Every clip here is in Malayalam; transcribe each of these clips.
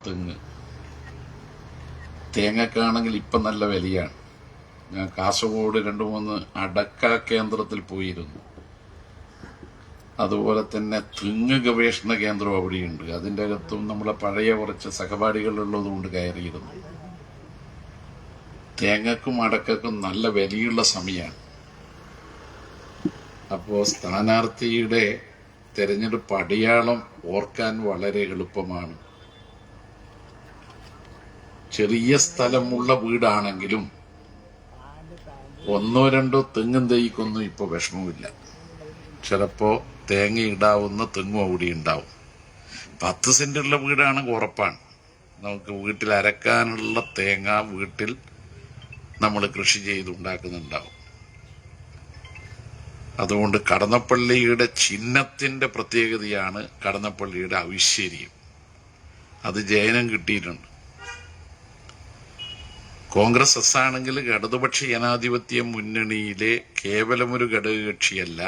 തെങ്ങ് തേങ്ങക്കാണെങ്കിൽ ഇപ്പം നല്ല വിലയാണ്. ഞാൻ കാസർഗോഡ് 2-3 അടക്ക കേന്ദ്രത്തിൽ പോയിരുന്നു. അതുപോലെ തന്നെ തെങ്ങ് ഗവേഷണ കേന്ദ്രം അവിടെയുണ്ട്. അതിൻ്റെ അകത്തും നമ്മളെ പഴയ കുറച്ച് സഹപാഠികളുള്ളതുകൊണ്ട് കയറിയിരുന്നു. തേങ്ങക്കും അടക്കക്കും നല്ല വിലയുള്ള സമയമാണ്. അപ്പോൾ സ്ഥാനാർത്ഥിയുടെ തെരഞ്ഞെടുപ്പ് അടയാളം ഓർക്കാൻ വളരെ എളുപ്പമാണ്. ചെറിയ സ്ഥലമുള്ള വീടാണെങ്കിലും 1-2 തെങ്ങും തൈക്കൊന്നും ഇപ്പൊ വിഷമമില്ല. ചിലപ്പോ തേങ്ങ ഇടാവുന്ന തെങ്ങും അവിടെ ഉണ്ടാവും. 10 സെന്റുള്ള വീടാണെങ്കിൽ ഉറപ്പാണ് നമുക്ക് വീട്ടിൽ അരക്കാനുള്ള തേങ്ങ വീട്ടിൽ നമ്മൾ കൃഷി ചെയ്തുണ്ടാക്കുന്നുണ്ടാവും. അതുകൊണ്ട് കടന്നപ്പള്ളിയുടെ ചിഹ്നത്തിന്റെ പ്രത്യേകതയാണ് കടന്നപ്പള്ളിയുടെ ഐശ്വര്യം. അത് ജയനം കിട്ടിയിട്ടുണ്ട്. കോൺഗ്രസ് എസ് ആണെങ്കിൽ ഇടതുപക്ഷ ജനാധിപത്യ മുന്നണിയിലെ കേവലമൊരു ഘടകകക്ഷിയല്ല,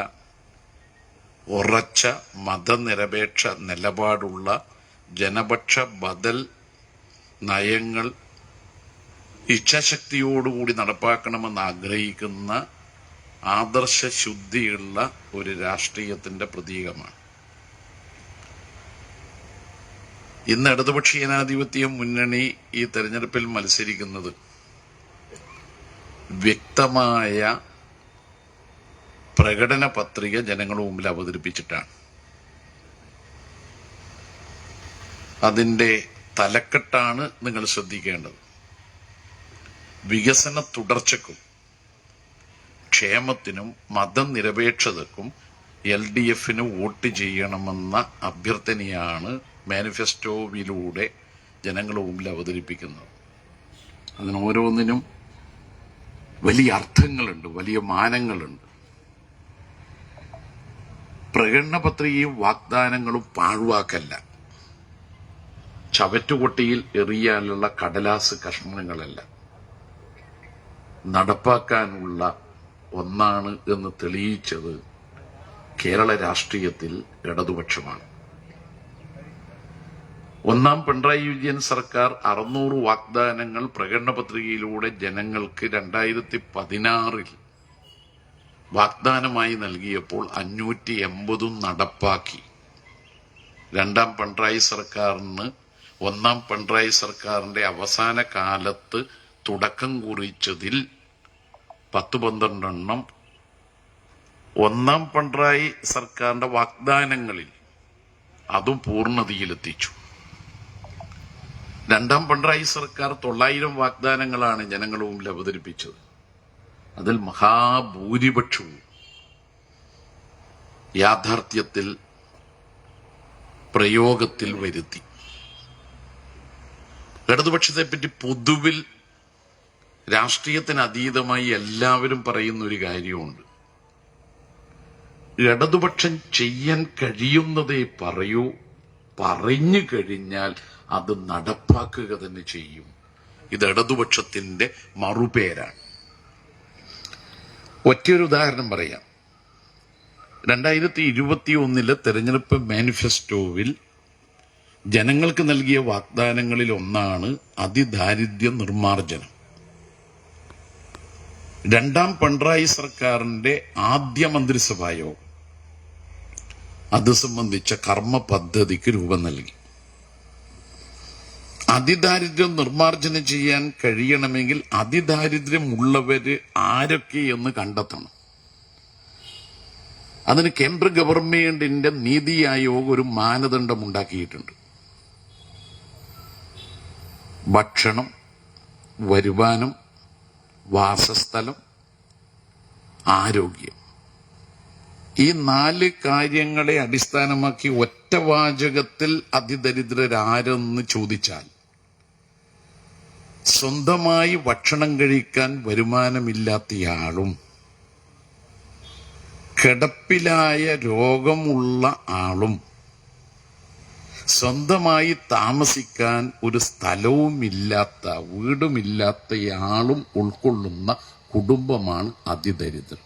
ഉറച്ച മതനിരപേക്ഷ നിലപാടുള്ള ജനപക്ഷ ബദൽ നയങ്ങൾ ഇച്ഛാശക്തിയോടുകൂടി നടപ്പാക്കണമെന്ന് ആഗ്രഹിക്കുന്ന ആദർശ ശുദ്ധിയുള്ള ഒരു രാഷ്ട്രീയത്തിന്റെ പ്രതീകമാണ്. ഇന്ന് ഇടതുപക്ഷ ജനാധിപത്യ മുന്നണി ഈ തെരഞ്ഞെടുപ്പിൽ മത്സരിക്കുന്നത് വ്യക്തമായ പ്രകടന പത്രിക ജനങ്ങളുടെ മുമ്പിൽ അവതരിപ്പിച്ചിട്ടാണ്. അതിന്റെ തലക്കെട്ടാണ് നിങ്ങൾ ശ്രദ്ധിക്കേണ്ടത്. വികസന തുടർച്ചയ്ക്കും ക്ഷേമത്തിനും മതനിരപേക്ഷതക്കും LDFന് വോട്ട് ചെയ്യണമെന്ന അഭ്യർത്ഥനയാണ് മാനിഫെസ്റ്റോയിലൂടെ ജനങ്ങളുടെ മുമ്പിൽ അവതരിപ്പിക്കുന്നത്. അതിന് ഓരോന്നിനും വലിയ അർത്ഥങ്ങളുണ്ട്, വലിയ മാനങ്ങളുണ്ട്. പ്രകടന പത്രികയും വാഗ്ദാനങ്ങളും പാഴ്വാക്കല്ല, ചവറ്റുകൊട്ടിയിൽ എറിയാനുള്ള കടലാസ് കഷ്ണങ്ങളല്ല, നടപ്പാക്കാനുള്ള ഒന്നാണ് എന്ന് തെളിയിച്ചത് കേരള രാഷ്ട്രീയത്തിൽ ഇടതുപക്ഷമാണ്. ഒന്നാം പിണറായി വിജയൻ സർക്കാർ 600 വാഗ്ദാനങ്ങൾ പ്രകടന പത്രികയിലൂടെ ജനങ്ങൾക്ക് 2016 വാഗ്ദാനമായി നൽകിയപ്പോൾ 580 നടപ്പാക്കി. രണ്ടാം പിണറായി സർക്കാരിന് ഒന്നാം പിണറായി സർക്കാരിന്റെ അവസാന കാലത്ത് തുടക്കം കുറിച്ചതിൽ 10-12 ഒന്നാം പിണറായി സർക്കാരിന്റെ വാഗ്ദാനങ്ങളിൽ അതും പൂർണ്ണതയിലെത്തിച്ചു. രണ്ടാം പിണറായി സർക്കാർ 900 വാഗ്ദാനങ്ങളാണ് ജനങ്ങളുടെ മുമ്പിൽ അവതരിപ്പിച്ചത്. അതിൽ മഹാഭൂരിപക്ഷവും യാഥാർത്ഥ്യത്തിൽ പ്രയോഗത്തിൽ വരുത്തി. ഇടതുപക്ഷത്തെപ്പറ്റി പൊതുവിൽ രാഷ്ട്രീയത്തിന് അതീതമായി എല്ലാവരും പറയുന്ന ഒരു കാര്യമുണ്ട്. ഇടതുപക്ഷം ചെയ്യാൻ കഴിയുന്നതേ പറയൂ, പറഞ്ഞു കഴിഞ്ഞാൽ അത് നടപ്പാക്കുക തന്നെ ചെയ്യും. ഇത് ഇടതുപക്ഷത്തിന്റെ മറുപേരാണ്. ഒറ്റയൊരു ഉദാഹരണം പറയാം. 2021 തെരഞ്ഞെടുപ്പ് മാനിഫെസ്റ്റോവിൽ ജനങ്ങൾക്ക് നൽകിയ വാഗ്ദാനങ്ങളിൽ ഒന്നാണ് അതിദാരിദ്ര്യ നിർമ്മാർജ്ജനം. രണ്ടാം പിണറായി സർക്കാരിന്റെ ആദ്യ മന്ത്രിസഭാ യോഗം അത് സംബന്ധിച്ച കർമ്മ പദ്ധതിക്ക് രൂപം നൽകി. അതിദാരിദ്ര്യം നിർമ്മാർജ്ജനം ചെയ്യാൻ കഴിയണമെങ്കിൽ അതിദാരിദ്ര്യമുള്ളവര് ആരൊക്കെയെന്ന് കണ്ടെത്തണം. അതിന് കേന്ദ്ര ഗവൺമെന്റിന്റെ നീതി ആയോഗ് ഒരു മാനദണ്ഡം ഉണ്ടാക്കിയിട്ടുണ്ട്. ഭക്ഷണം, വരുമാനം, വാസസ്ഥലം, ആരോഗ്യം, ഈ 4 കാര്യങ്ങളെ അടിസ്ഥാനമാക്കി ഒറ്റവാചകത്തിൽ അതിദരിദ്രരാരെന്ന് ചോദിച്ചാൽ സ്വന്തമായി ഭക്ഷണം കഴിക്കാൻ വരുമാനമില്ലാത്തയാളും കിടപ്പിലായ രോഗമുള്ള ആളും സ്വന്തമായി താമസിക്കാൻ ഒരു സ്ഥലവുമില്ലാത്ത വീടുമില്ലാത്തയാളും ഉൾക്കൊള്ളുന്ന കുടുംബമാണ് അതിദരിദ്രം.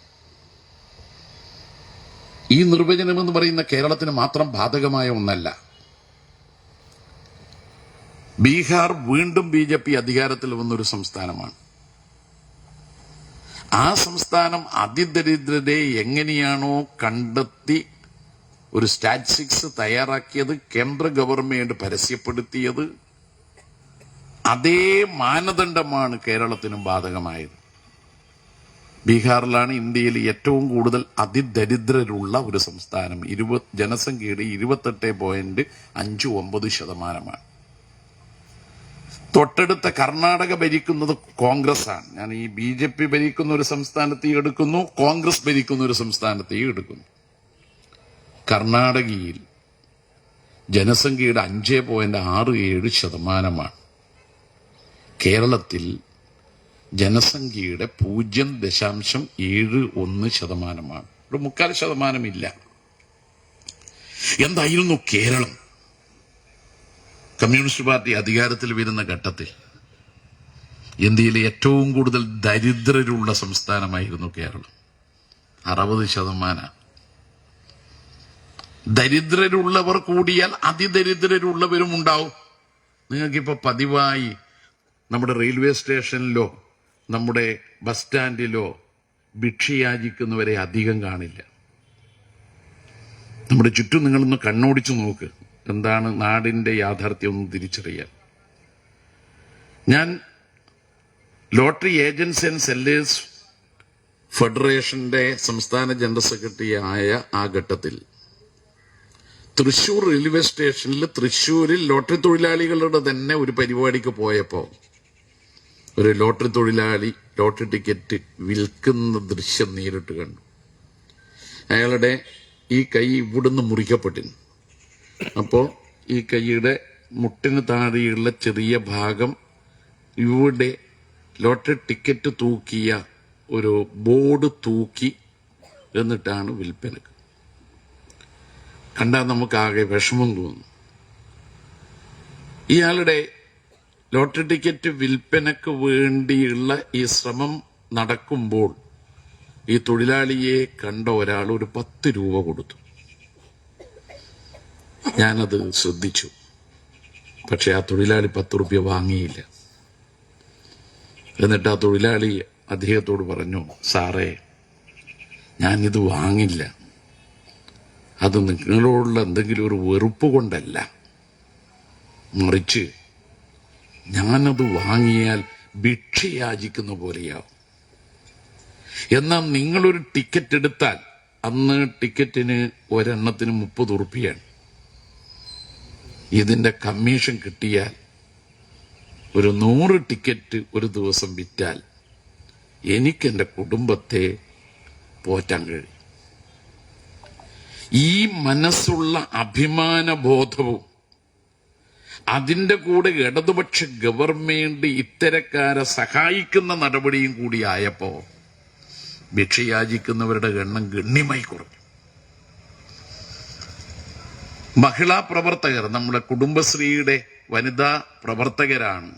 ഈ നിർവചനം എന്ന് പറയുന്ന കേരളത്തിന് മാത്രം ബാധകമായ ഒന്നല്ല. ബീഹാർ വീണ്ടും BJP അധികാരത്തിൽ വന്നൊരു സംസ്ഥാനമാണ്. ആ സംസ്ഥാനം അതിദരിദ്രരെ എങ്ങനെയാണോ കണ്ടെത്തി ഒരു സ്റ്റാറ്റിസ്റ്റിക്സ് തയ്യാറാക്കിയത്, കേന്ദ്ര ഗവൺമെന്റ് പരസ്യപ്പെടുത്തിയത്, അതേ മാനദണ്ഡമാണ് കേരളത്തിനും ബാധകമായത്. ബീഹാറിലാണ് ഇന്ത്യയിൽ ഏറ്റവും കൂടുതൽ അതിദരിദ്രരുള്ള ഒരു സംസ്ഥാനം. ജനസംഖ്യയുടെ 28.59%. തൊട്ടടുത്ത കർണാടക ഭരിക്കുന്നത് കോൺഗ്രസ് ആണ്. ഞാൻ ഈ BJP ഭരിക്കുന്ന ഒരു സംസ്ഥാനത്തെയും എടുക്കുന്നു, കോൺഗ്രസ് ഭരിക്കുന്ന ഒരു സംസ്ഥാനത്തെയും എടുക്കുന്നു. കർണാടകയിൽ ജനസംഖ്യയുടെ 5.67%. കേരളത്തിൽ ജനസംഖ്യയുടെ 0.71%. ഒരു 0.25% എന്തായിരുന്നു കേരളം? കമ്മ്യൂണിസ്റ്റ് പാർട്ടി അധികാരത്തിൽ വരുന്ന ഘട്ടത്തിൽ ഇന്ത്യയിലെ ഏറ്റവും കൂടുതൽ ദരിദ്രരുള്ള സംസ്ഥാനമായിരുന്നു കേരളം. 60%. ദരിദ്രരുള്ളവർ കൂടിയാൽ അതിദരിദ്രരുള്ളവരും ഉണ്ടാവും. നിങ്ങൾക്കിപ്പോ പതിവായി നമ്മുടെ റെയിൽവേ സ്റ്റേഷനിലോ നമ്മുടെ ബസ് സ്റ്റാൻഡിലോ ഭിക്ഷയാചിക്കുന്നവരെ അധികം കാണില്ല. നമ്മുടെ ചുറ്റും നിങ്ങളൊന്ന് കണ്ണോടിച്ചു നോക്ക്, എന്താണ് നാടിന്റെ യാഥാർത്ഥ്യം ഒന്ന് തിരിച്ചറിയാൻ. ഞാൻ ലോട്ടറി ഏജന്റ്സ് ആൻഡ് സെല്ലേഴ്സ് ഫെഡറേഷന്റെ സംസ്ഥാന ജനറൽ സെക്രട്ടറി ആയ ആ ഘട്ടത്തിൽ തൃശൂർ റെയിൽവേ സ്റ്റേഷനിൽ തൃശൂരിൽ ലോട്ടറി തൊഴിലാളികളുടെ തന്നെ ഒരു പരിപാടിക്ക് പോയപ്പോ ഒരു ലോട്ടറി തൊഴിലാളി ലോട്ടറി ടിക്കറ്റ് വിൽക്കുന്ന ദൃശ്യം നേരിട്ട് കണ്ടു. അയാളുടെ ഈ കൈ ഇവിടുന്ന് മുറിക്കപ്പെട്ടിരുന്നു. അപ്പോ ഈ കൈയുടെ മുട്ടിന് താഴെയുള്ള ചെറിയ ഭാഗം ഇവിടെ ലോട്ടറി ടിക്കറ്റ് തൂക്കിയ ഒരു ബോർഡ് തൂക്കി എന്നിട്ടാണ് വിൽപ്പനക്ക്. കണ്ടാൽ നമുക്കാകെ വിഷമം തോന്നും. ഇയാളുടെ ലോട്ടറി ടിക്കറ്റ് വിൽപ്പനക്ക് വേണ്ടിയുള്ള ഈ ശ്രമം നടക്കുമ്പോൾ ഈ തൊഴിലാളിയെ കണ്ട ഒരാൾ ഒരു 10 രൂപ കൊടുത്തു. ഞാനത് ശ്രദ്ധിച്ചു. പക്ഷെ ആ തൊഴിലാളി 10 രൂപ വാങ്ങിയില്ല. എന്നിട്ട് ആ തൊഴിലാളി അദ്ദേഹത്തോട് പറഞ്ഞു, സാറേ, ഞാനിത് വാങ്ങില്ല. അത് നിങ്ങളോടുള്ള എന്തെങ്കിലും ഒരു വെറുപ്പ് കൊണ്ടല്ല, മറിച്ച് ഞാനത് വാങ്ങിയാൽ ഭിക്ഷയാചിക്കുന്ന പോലെയാവും. എന്നാൽ നിങ്ങളൊരു ടിക്കറ്റ് എടുത്താൽ അന്ന് ടിക്കറ്റിന് ഒരെണ്ണത്തിന് 30 രൂപയാണ്. ഇതിന്റെ കമ്മീഷൻ കിട്ടിയാൽ ഒരു 100 ടിക്കറ്റ് ഒരു ദിവസം വിറ്റാൽ എനിക്കെന്റെ കുടുംബത്തെ പോറ്റാൻ കഴിയും. ഈ മനസ്സുള്ള അഭിമാന ബോധവും അതിന്റെ കൂടെ ഇടതുപക്ഷ ഗവൺമെന്റ് ഇത്തരക്കാരെ സഹായിക്കുന്ന നടപടിയും കൂടി ആയപ്പോ ഭിക്ഷയാചിക്കുന്നവരുടെ എണ്ണം ഗണ്യമായി കുറഞ്ഞു. മഹിളാ പ്രവർത്തകർ, നമ്മുടെ കുടുംബശ്രീയുടെ വനിതാ പ്രവർത്തകരാണ്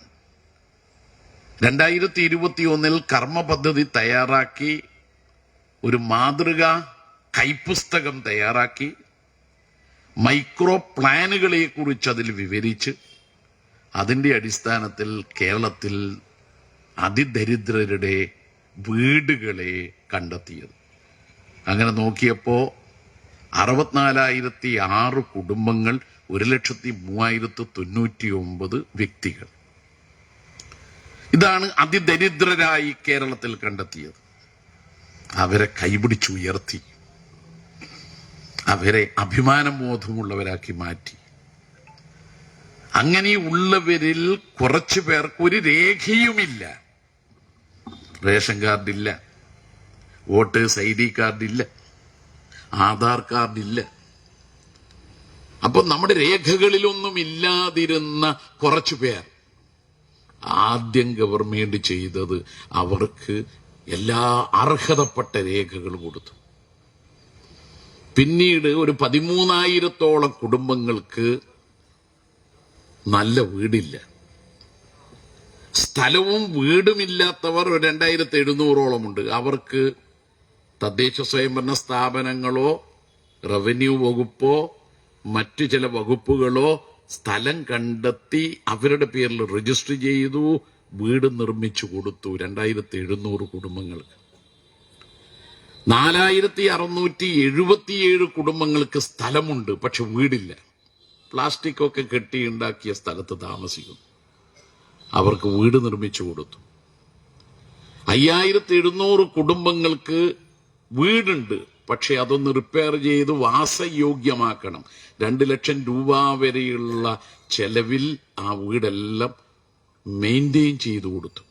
2021 കർമ്മ പദ്ധതി തയ്യാറാക്കി ഒരു മാതൃകാ കൈപ്പുസ്തകം തയ്യാറാക്കി മൈക്രോ പ്ലാനുകളെ കുറിച്ച് അതിൽ വിവരിച്ച് അതിന്റെ അടിസ്ഥാനത്തിൽ കേരളത്തിൽ അതിദരിദ്രരുടെ വീടുകളെ കണ്ടെത്തിയത്. അങ്ങനെ നോക്കിയപ്പോ 64,006 കുടുംബങ്ങൾ, 1,03,099 വ്യക്തികൾ. ഇതാണ് അതിദരിദ്രരായി കേരളത്തിൽ കണ്ടെത്തിയത്. അവരെ കൈപിടിച്ചുയർത്തി, അവരെ അഭിമാനബോധമുള്ളവരാക്കി മാറ്റി. അങ്ങനെയുള്ളവരിൽ കുറച്ചു പേർക്ക് ഒരു രേഖയുമില്ല. റേഷൻ കാർഡില്ല, വോട്ടേഴ്സ് ID കാർഡില്ല, ആധാർ കാർഡില്ല. അപ്പൊ നമ്മുടെ രേഖകളിലൊന്നും ഇല്ലാതിരുന്ന കുറച്ചു പേർ ആദ്യം ഗവൺമെന്റ് ചെയ്തത് അവർക്ക് എല്ലാ അർഹതപ്പെട്ട രേഖകൾ കൊടുത്തു. പിന്നീട് ഒരു 13,000-ഓളം കുടുംബങ്ങൾക്ക് നല്ല വീടില്ല. സ്ഥലവും വീടുമില്ലാത്തവർ 2,700-ഓളം ഉണ്ട്. അവർക്ക് തദ്ദേശ സ്വയംഭരണ സ്ഥാപനങ്ങളോ റവന്യൂ വകുപ്പോ മറ്റു ചില വകുപ്പുകളോ സ്ഥലം കണ്ടെത്തി അവരുടെ പേരിൽ രജിസ്റ്റർ ചെയ്തു, വീട് നിർമ്മിച്ചു കൊടുത്തു 2700 കുടുംബങ്ങൾക്ക്. 4677 കുടുംബങ്ങൾക്ക് സ്ഥലമുണ്ട്, പക്ഷെ വീടില്ല. പ്ലാസ്റ്റിക് ഒക്കെ കെട്ടിയുണ്ടാക്കിയ സ്ഥലത്ത് താമസിക്കുന്നു. അവർക്ക് വീട് നിർമ്മിച്ചു കൊടുത്തു. 5700 കുടുംബങ്ങൾക്ക് വീടുണ്ട്, പക്ഷെ അതൊന്ന് റിപ്പയർ ചെയ്ത് വാസയോഗ്യമാക്കണം. 2 ലക്ഷം രൂപ വരെയുള്ള ചെലവിൽ ആ വീടെല്ലാം മെയിൻറ്റെയിൻ ചെയ്തു കൊടുത്തു.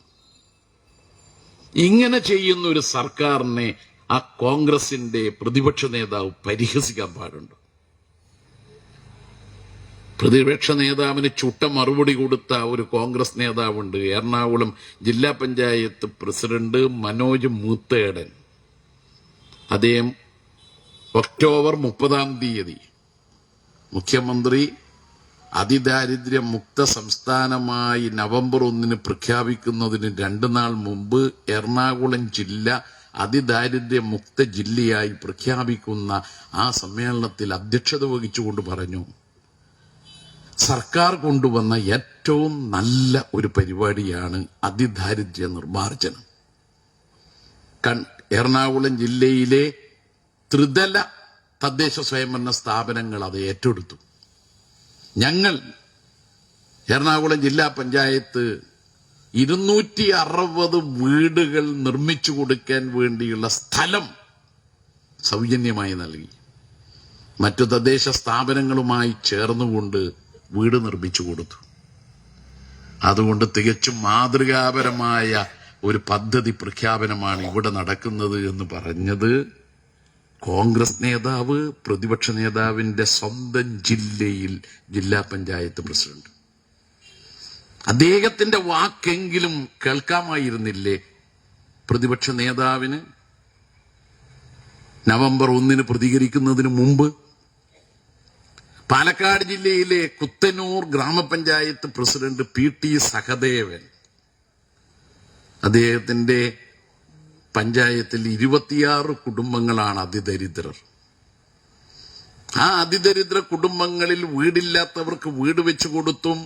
ഇങ്ങനെ ചെയ്യുന്ന ഒരു സർക്കാരിനെ ആ കോൺഗ്രസിന്റെ പ്രതിപക്ഷ നേതാവ് പരിഹസിക്കാൻ പാടുണ്ടോ? പ്രതിപക്ഷ നേതാവിന് ചുട്ട മറുപടി കൊടുത്ത ഒരു കോൺഗ്രസ് നേതാവുണ്ട്, എറണാകുളം ജില്ലാ പഞ്ചായത്ത് പ്രസിഡന്റ് മനോജ് മൂത്തേടൻ. അദ്ദേഹം ഒക്ടോബർ 30 മുഖ്യമന്ത്രി അതിദാരിദ്ര്യ മുക്ത സംസ്ഥാനമായി നവംബർ 1 പ്രഖ്യാപിക്കുന്നതിന് 2 നാൾ മുമ്പ് എറണാകുളം ജില്ല അതിദാരിദ്ര്യ മുക്ത ജില്ലയായി പ്രഖ്യാപിക്കുന്ന ആ സമ്മേളനത്തിൽ അധ്യക്ഷത വഹിച്ചുകൊണ്ട് പറഞ്ഞു, സർക്കാർ കൊണ്ടുവന്ന ഏറ്റവും നല്ല ഒരു പരിപാടിയാണ് അതിദാരിദ്ര്യ നിർമ്മാർജ്ജനം. എറണാകുളം ജില്ലയിലെ ത്രിതല തദ്ദേശ സ്വയംഭരണ സ്ഥാപനങ്ങൾ അത് ഏറ്റെടുത്തു. ഞങ്ങൾ എറണാകുളം ജില്ലാ പഞ്ചായത്ത് 260 വീടുകൾ നിർമ്മിച്ചു കൊടുക്കാൻ വേണ്ടിയുള്ള സ്ഥലം സൗജന്യമായി നൽകി. മറ്റു തദ്ദേശ സ്ഥാപനങ്ങളുമായി ചേർന്നുകൊണ്ട് വീട് നിർമ്മിച്ചു കൊടുത്തു. അതുകൊണ്ട് തികച്ചും മാതൃകാപരമായ ഒരു പദ്ധതി പ്രഖ്യാപനമാണ് ഇവിടെ നടക്കുന്നത് എന്ന് പറഞ്ഞത് കോൺഗ്രസ് നേതാവ്, പ്രതിപക്ഷ നേതാവിന്റെ സ്വന്തം ജില്ലയിൽ ജില്ലാ പഞ്ചായത്ത് പ്രസിഡന്റ്. അദ്ദേഹത്തിന്റെ വാക്കെങ്കിലും കേൾക്കാമായിരുന്നില്ലേ പ്രതിപക്ഷ നേതാവിന് നവംബർ 1 പ്രതികരിക്കുന്നതിന് മുമ്പ്? പാലക്കാട് ജില്ലയിലെ കുത്തനൂർ ഗ്രാമപഞ്ചായത്ത് പ്രസിഡന്റ് PT സഹദേവൻ, അദ്ദേഹത്തിന്റെ പഞ്ചായത്തിൽ 26 കുടുംബങ്ങളാണ് അതിദരിദ്രർ. ആ അതിദരിദ്ര കുടുംബങ്ങളിൽ വീടില്ലാത്തവർക്ക് വീട് വെച്ചു കൊടുത്തും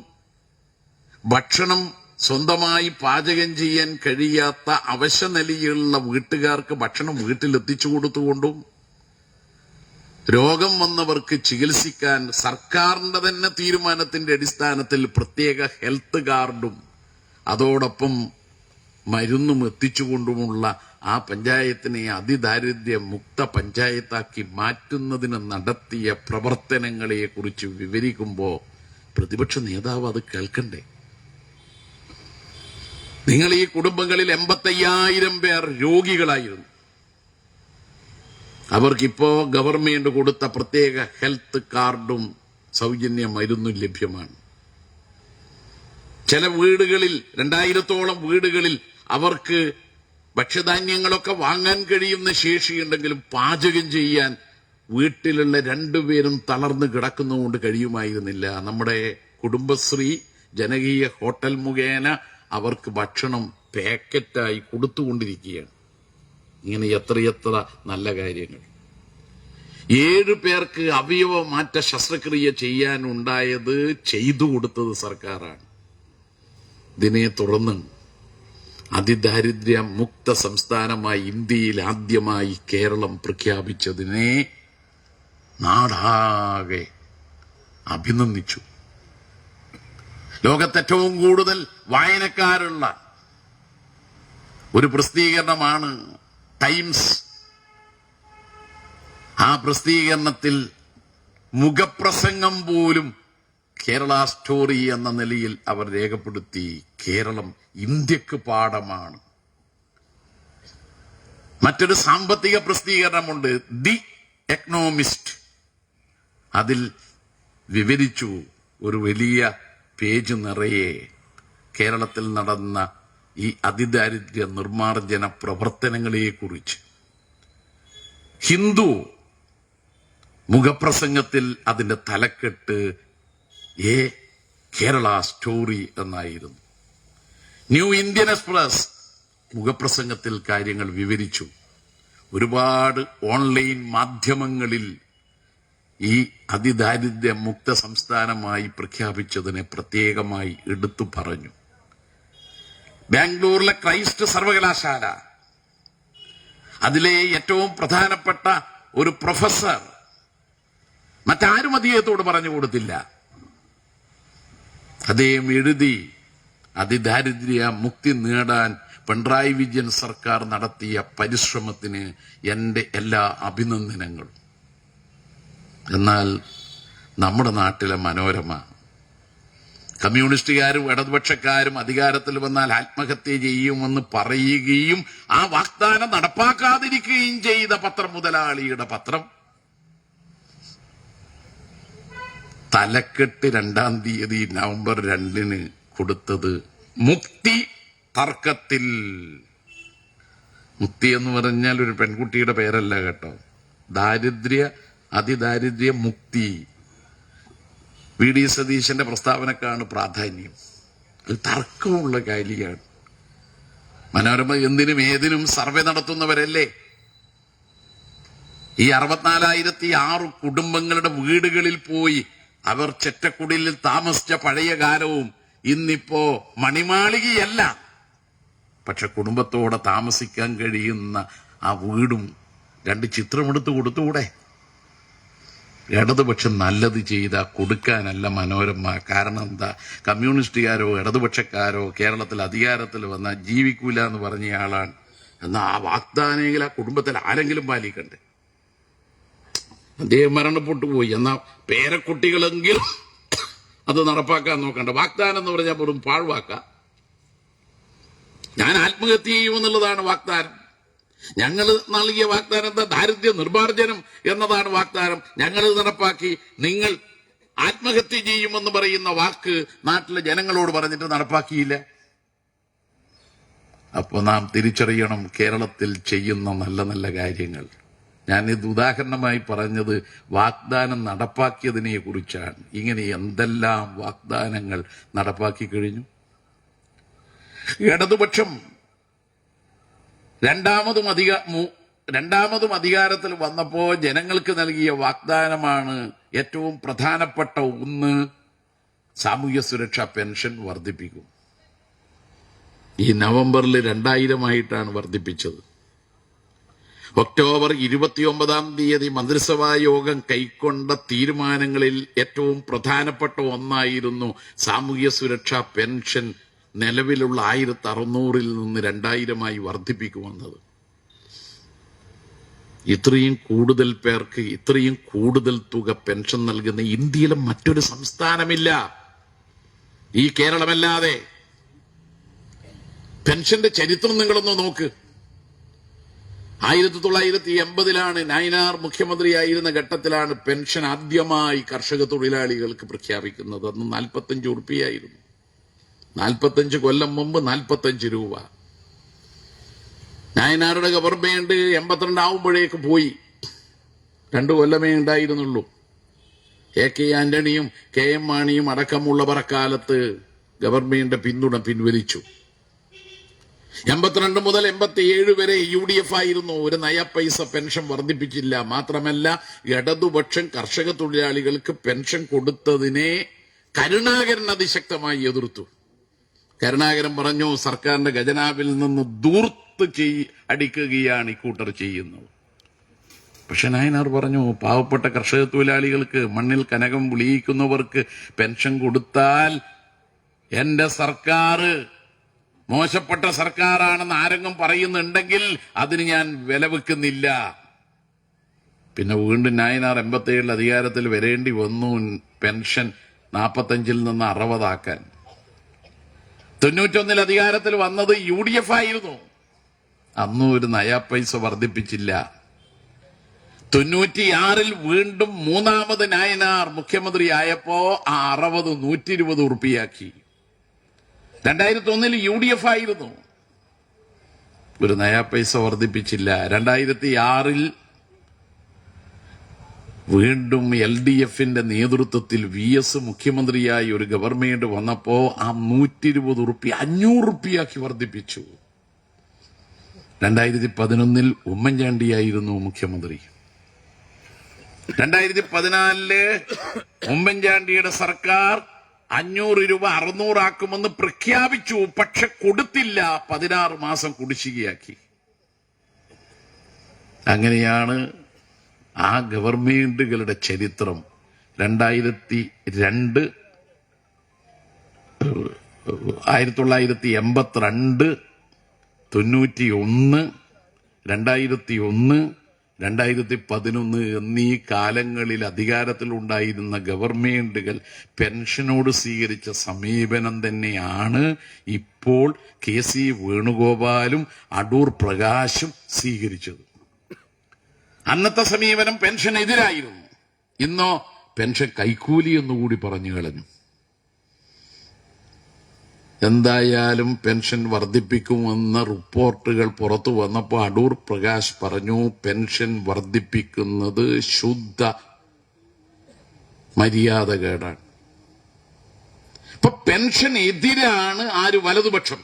ഭക്ഷണം സ്വന്തമായി പാചകം ചെയ്യാൻ കഴിയാത്ത അവശനിലയിലുള്ള വീട്ടുകാർക്ക് ഭക്ഷണം വീട്ടിലെത്തിച്ചു കൊടുത്തുകൊണ്ടും രോഗം വന്നവർക്ക് ചികിത്സിക്കാൻ സർക്കാരിന്റെ തന്നെ തീരുമാനത്തിന്റെ അടിസ്ഥാനത്തിൽ പ്രത്യേക ഹെൽത്ത് കാർഡും അതോടൊപ്പം മരുന്നും എത്തിച്ചുകൊണ്ടുമുള്ള ആ പഞ്ചായത്തിനെ അതിദാരിദ്ര്യ മുക്ത പഞ്ചായത്താക്കി മാറ്റുന്നതിന് നടത്തിയ പ്രവർത്തനങ്ങളെ കുറിച്ച് വിവരിക്കുമ്പോൾ പ്രതിപക്ഷ നേതാവ് അത് കേൾക്കണ്ടേ? നിങ്ങൾ ഈ കുടുംബങ്ങളിൽ 85,000 പേർ രോഗികളായിരുന്നു. അവർക്കിപ്പോ ഗവൺമെന്റ് കൊടുത്ത പ്രത്യേക ഹെൽത്ത് കാർഡും സൗജന്യ മരുന്നും ലഭ്യമാണ്. ചില വീടുകളിൽ 2000-ഓളം വീടുകളിൽ അവർക്ക് ഭക്ഷ്യധാന്യങ്ങളൊക്കെ വാങ്ങാൻ കഴിയുന്ന ശേഷിയുണ്ടെങ്കിലും പാചകം ചെയ്യാൻ വീട്ടിലുള്ള 2 പേരും തളർന്നു കിടക്കുന്നതുകൊണ്ട് കഴിയുമായിരുന്നില്ല. നമ്മുടെ കുടുംബശ്രീ ജനകീയ ഹോട്ടൽ മുഖേന അവർക്ക് ഭക്ഷണം പാക്കറ്റായി കൊടുത്തുകൊണ്ടിരിക്കുകയാണ്. ഇങ്ങനെ എത്രയെത്ര നല്ല കാര്യങ്ങൾ. 7 പേർക്ക് അവയവ മാറ്റ ശസ്ത്രക്രിയ ചെയ്യാനുണ്ടായത് ചെയ്തു കൊടുത്തത് സർക്കാരാണ്. ഇതിനെ തുടർന്ന് അതിദാരിദ്ര്യ മുക്ത സംസ്ഥാനമായി ഇന്ത്യയിൽ ആദ്യമായി കേരളം പ്രഖ്യാപിച്ചതിനെ നാടാകെ അഭിനന്ദിച്ചു. ലോകത്ത് ഏറ്റവും കൂടുതൽ വായനക്കാരുള്ള ഒരു പ്രസിദ്ധീകരണമാണ് ടൈംസ്. ആ പ്രസിദ്ധീകരണത്തിൽ മുഖപ്രസംഗം പോലും കേരള സ്റ്റോറി എന്ന നിലയിൽ അവർ രേഖപ്പെടുത്തി. കേരളം ഇന്ത്യക്ക് പാഠമാണ്. മറ്റൊരു സാമ്പത്തിക പ്രസിദ്ധീകരണമുണ്ട്, ദി എക്കണോമിസ്റ്റ്. അതിൽ വിവരിച്ചു ഒരു വലിയ പേജ് നിറയെ കേരളത്തിൽ നടന്ന ഈ അതിദാരിദ്ര്യ നിർമ്മാർജ്ജന പ്രവർത്തനങ്ങളെക്കുറിച്ച്. ഹിന്ദു മുഖപ്രസംഗത്തിൽ അതിന്റെ തലക്കെട്ട് കേരള സ്റ്റോറി എന്നായിരുന്നു. ന്യൂ ഇന്ത്യൻ എക്സ്പ്രസ് മുഖപ്രസംഗത്തിൽ കാര്യങ്ങൾ വിവരിച്ചു. ഒരുപാട് ഓൺലൈൻ മാധ്യമങ്ങളിൽ ഈ അതിദാരിദ്ര്യ മുക്ത സംസ്ഥാനമായി പ്രഖ്യാപിച്ചതിനെ പ്രത്യേകമായി എടുത്തു പറഞ്ഞു. ബാംഗ്ലൂരിലെ ക്രൈസ്റ്റ് സർവകലാശാല, അതിലെ ഏറ്റവും പ്രധാനപ്പെട്ട ഒരു പ്രൊഫസർ മറ്റാരും അദ്ദേഹത്തോട് പറഞ്ഞു കൊടുത്തില്ല. അദ്ദേഹം എഴുതി, അതിദാരിദ്ര്യ മുക്തി നേടാൻ പിണറായി വിജയൻ സർക്കാർ നടത്തിയ പരിശ്രമത്തിന് എന്റെ എല്ലാ അഭിനന്ദനങ്ങളും. എന്നാൽ നമ്മുടെ നാട്ടിലെ മനോരമ, കമ്മ്യൂണിസ്റ്റുകാരും ഇടതുപക്ഷക്കാരും അധികാരത്തിൽ വന്നാൽ ആത്മഹത്യ ചെയ്യുമെന്ന് പറയുകയും ആ വാഗ്ദാനം നടപ്പാക്കാതിരിക്കുകയും ചെയ്ത പത്രം മുതലാളിയുടെ പത്രം തലക്കെട്ട് 2-ാം തീയതി നവംബർ 2-ന് കൊടുത്തത് മുക്തി തർക്കത്തിൽ. മുക്തി എന്ന് പറഞ്ഞാൽ ഒരു പെൺകുട്ടിയുടെ പേരല്ല കേട്ടോ. അതിദാരിദ്ര്യ മുക്തി. വി ഡി സതീശന്റെ പ്രസ്താവനക്കാണ് പ്രാധാന്യം. അത് തർക്കമുള്ള കാര്യമാണ്. മനോരമ എന്തിനും ഏതിനും സർവേ നടത്തുന്നവരല്ലേ. ഈ 64,006 കുടുംബങ്ങളുടെ വീടുകളിൽ പോയി അവർ ചെറ്റക്കുടിലിൽ താമസിച്ച പഴയ കാലവും ഇന്നിപ്പോ മണിമാളികയല്ല, പക്ഷെ കുടുംബത്തോടെ താമസിക്കാൻ കഴിയുന്ന ആ വീടും 2 ചിത്രമെടുത്ത് കൊടുത്തുകൂടെ? ഇടതുപക്ഷം നല്ലത് ചെയ്ത കൊടുക്കാനല്ല മനോരമ. കാരണം എന്താ? കമ്മ്യൂണിസ്റ്റുകാരോ ഇടതുപക്ഷക്കാരോ കേരളത്തിൽ അധികാരത്തിൽ വന്നാൽ ജീവിക്കൂല എന്ന് പറഞ്ഞ ആളാണ്. എന്നാൽ ആ വാഗ്ദാനെങ്കിൽ ആ കുടുംബത്തിൽ ആരെങ്കിലും പാലിക്കണ്ടേ? അദ്ദേഹം മരണപ്പെട്ടു പോയി. എന്നാൽ പേരക്കുട്ടികളെങ്കിലും അത് നടപ്പാക്കാൻ നോക്കണ്ട. വാഗ്ദാനം എന്ന് പറഞ്ഞാൽ പോലും പാഴ്വാക്ക. ഞാൻ ആത്മഹത്യ ചെയ്യുമെന്നുള്ളതാണ് വാഗ്ദാനം. ഞങ്ങൾ നൽകിയ വാഗ്ദാനം എന്താ? ദാരിദ്ര്യ നിർമ്മാർജ്ജനം എന്നതാണ് വാഗ്ദാനം. ഞങ്ങൾ നടപ്പാക്കി. നിങ്ങൾ ആത്മഹത്യ ചെയ്യുമെന്ന് പറയുന്ന വാക്ക് നാട്ടിലെ ജനങ്ങളോട് പറഞ്ഞിട്ട് നടപ്പാക്കിയില്ല. അപ്പൊ നാം തിരിച്ചറിയണം കേരളത്തിൽ ചെയ്യുന്ന നല്ല നല്ല കാര്യങ്ങൾ. ഞാനിത് ഉദാഹരണമായി പറഞ്ഞത് വാഗ്ദാനം നടപ്പാക്കിയതിനെ കുറിച്ചാണ്. ഇങ്ങനെ എന്തെല്ലാം വാഗ്ദാനങ്ങൾ നടപ്പാക്കി കഴിഞ്ഞു. ഇടതുപക്ഷം രണ്ടാമതും അധികാരത്തിൽ വന്നപ്പോ ജനങ്ങൾക്ക് നൽകിയ വാഗ്ദാനമാണ് ഏറ്റവും പ്രധാനപ്പെട്ട ഒന്ന്. സാമൂഹ്യ സുരക്ഷാ പെൻഷൻ വർദ്ധിപ്പിക്കും. ഈ നവംബറിൽ 2000 വർദ്ധിപ്പിച്ചത്. ഒക്ടോബർ 29-ാം തീയതി മന്ത്രിസഭാ യോഗം കൈക്കൊണ്ട തീരുമാനങ്ങളിൽ ഏറ്റവും പ്രധാനപ്പെട്ട ഒന്നായിരുന്നു സാമൂഹ്യ സുരക്ഷാ പെൻഷൻ നിലവിലുള്ള 1600-ൽ നിന്ന് 2000-ആയി വർദ്ധിപ്പിക്കുമെന്നത്. ഇത്രയും കൂടുതൽ പേർക്ക് ഇത്രയും കൂടുതൽ തുക പെൻഷൻ നൽകുന്ന ഇന്ത്യയിലെ മറ്റൊരു സംസ്ഥാനമില്ല, ഈ കേരളമല്ലാതെ. പെൻഷന്റെ ചരിത്രം നിങ്ങളൊന്ന് നോക്ക്. 1980-ലാണ് നയനാർ മുഖ്യമന്ത്രിയായിരുന്ന ഘട്ടത്തിലാണ് പെൻഷൻ ആദ്യമായി കർഷക തൊഴിലാളികൾക്ക് പ്രഖ്യാപിക്കുന്നത്. അന്ന് 45 ഉറുപ്പികയായിരുന്നു. 45 കൊല്ലം മുമ്പ് 45 രൂപ. നയനാരുടെ ഗവൺമെന്റ് 82 ആവുമ്പോഴേക്ക് പോയി. 2 കൊല്ലമേ ഉണ്ടായിരുന്നുള്ളൂ. AK ആന്റണിയും KM മാണിയും അടക്കമുള്ളവർ അക്കാലത്ത് ഗവൺമെന്റിന്റെ പിന്തുണ പിൻവലിച്ചു. 82 മുതൽ 87 വരെ UDF ആയിരുന്നു. ഒരു നയ പൈസ പെൻഷൻ വർദ്ധിപ്പിച്ചില്ല. മാത്രമല്ല ഇടതുപക്ഷം കർഷക തൊഴിലാളികൾക്ക് പെൻഷൻ കൊടുത്തതിനെ കരുണാകരൻ അതിശക്തമായി എതിർത്തു. കരുണാകരൻ പറഞ്ഞു, സർക്കാരിന്റെ ഖജനാവിൽ നിന്ന് ദൂർത്ത് അടിക്കുകയാണ് ഇക്കൂട്ടർ ചെയ്യുന്നത്. പക്ഷെ നായനാർ പറഞ്ഞു, പാവപ്പെട്ട കർഷക തൊഴിലാളികൾക്ക്, മണ്ണിൽ കനകം വിളിയിക്കുന്നവർക്ക് പെൻഷൻ കൊടുത്താൽ എന്റെ സർക്കാർ മോശപ്പെട്ട സർക്കാരാണെന്ന് ആരെങ്കിലും പറയുന്നുണ്ടെങ്കിൽ അതിന് ഞാൻ വില വെക്കുന്നില്ല. പിന്നെ വീണ്ടും നായനാർ 87 അധികാരത്തിൽ വരേണ്ടി വന്നു പെൻഷൻ 45-ൽ നിന്ന് 60 ആക്കാൻ. 91-ൽ അധികാരത്തിൽ വന്നത് UDF ആയിരുന്നു. അന്നും ഒരു നയാ പൈസ വർദ്ധിപ്പിച്ചില്ല. 96-ൽ വീണ്ടും മൂന്നാമത് നായനാർ മുഖ്യമന്ത്രിയായപ്പോ ആ 60 120 ഉറുപ്പിയാക്കി. 2001-ൽ UDF ആയിരുന്നു, ഒരു നയാ പൈസ വർദ്ധിപ്പിച്ചില്ല. 2006-ൽ വീണ്ടും LDFന്റെ നേതൃത്വത്തിൽ VS മുഖ്യമന്ത്രിയായി ഒരു ഗവൺമെന്റ് വന്നപ്പോ ആ 120 ഉറുപ്പിക 500 ഉറുപ്പിയാക്കി വർദ്ധിപ്പിച്ചു. 2011-ൽ ഉമ്മൻചാണ്ടിയായിരുന്നു മുഖ്യമന്ത്രി. 2014 ഉമ്മൻചാണ്ടിയുടെ സർക്കാർ 500 രൂപ 600 ആക്കുമെന്ന് പ്രഖ്യാപിച്ചു. പക്ഷെ കൊടുത്തില്ല. 16 മാസം കുടിശ്ശികയാക്കി. അങ്ങനെയാണ് ആ ഗവൺമെന്റുകളുടെ ചരിത്രം. 1982, 1982, 91, 2001, 2011 എന്നീ കാലങ്ങളിൽ അധികാരത്തിലുണ്ടായിരുന്ന ഗവൺമെന്റുകൾ പെൻഷനോട് സ്വീകരിച്ച സമീപനം തന്നെയാണ് ഇപ്പോൾ KC വേണുഗോപാലും അടൂർ പ്രകാശും സ്വീകരിച്ചത്. അന്നത്തെ സമീപനം പെൻഷനെതിരായിരുന്നു. ഇന്നോ പെൻഷൻ കൈക്കൂലി എന്നുകൂടി പറഞ്ഞു കളഞ്ഞു. എന്തായാലും പെൻഷൻ വർദ്ധിപ്പിക്കുമെന്ന റിപ്പോർട്ടുകൾ പുറത്തു വന്നപ്പോൾ അടൂർ പ്രകാശ് പറഞ്ഞു, പെൻഷൻ വർദ്ധിപ്പിക്കുന്നത് ശുദ്ധ മര്യാദകേടാണ്. ഇപ്പൊ പെൻഷൻ എതിരാണ് ആര്? വലതുപക്ഷം.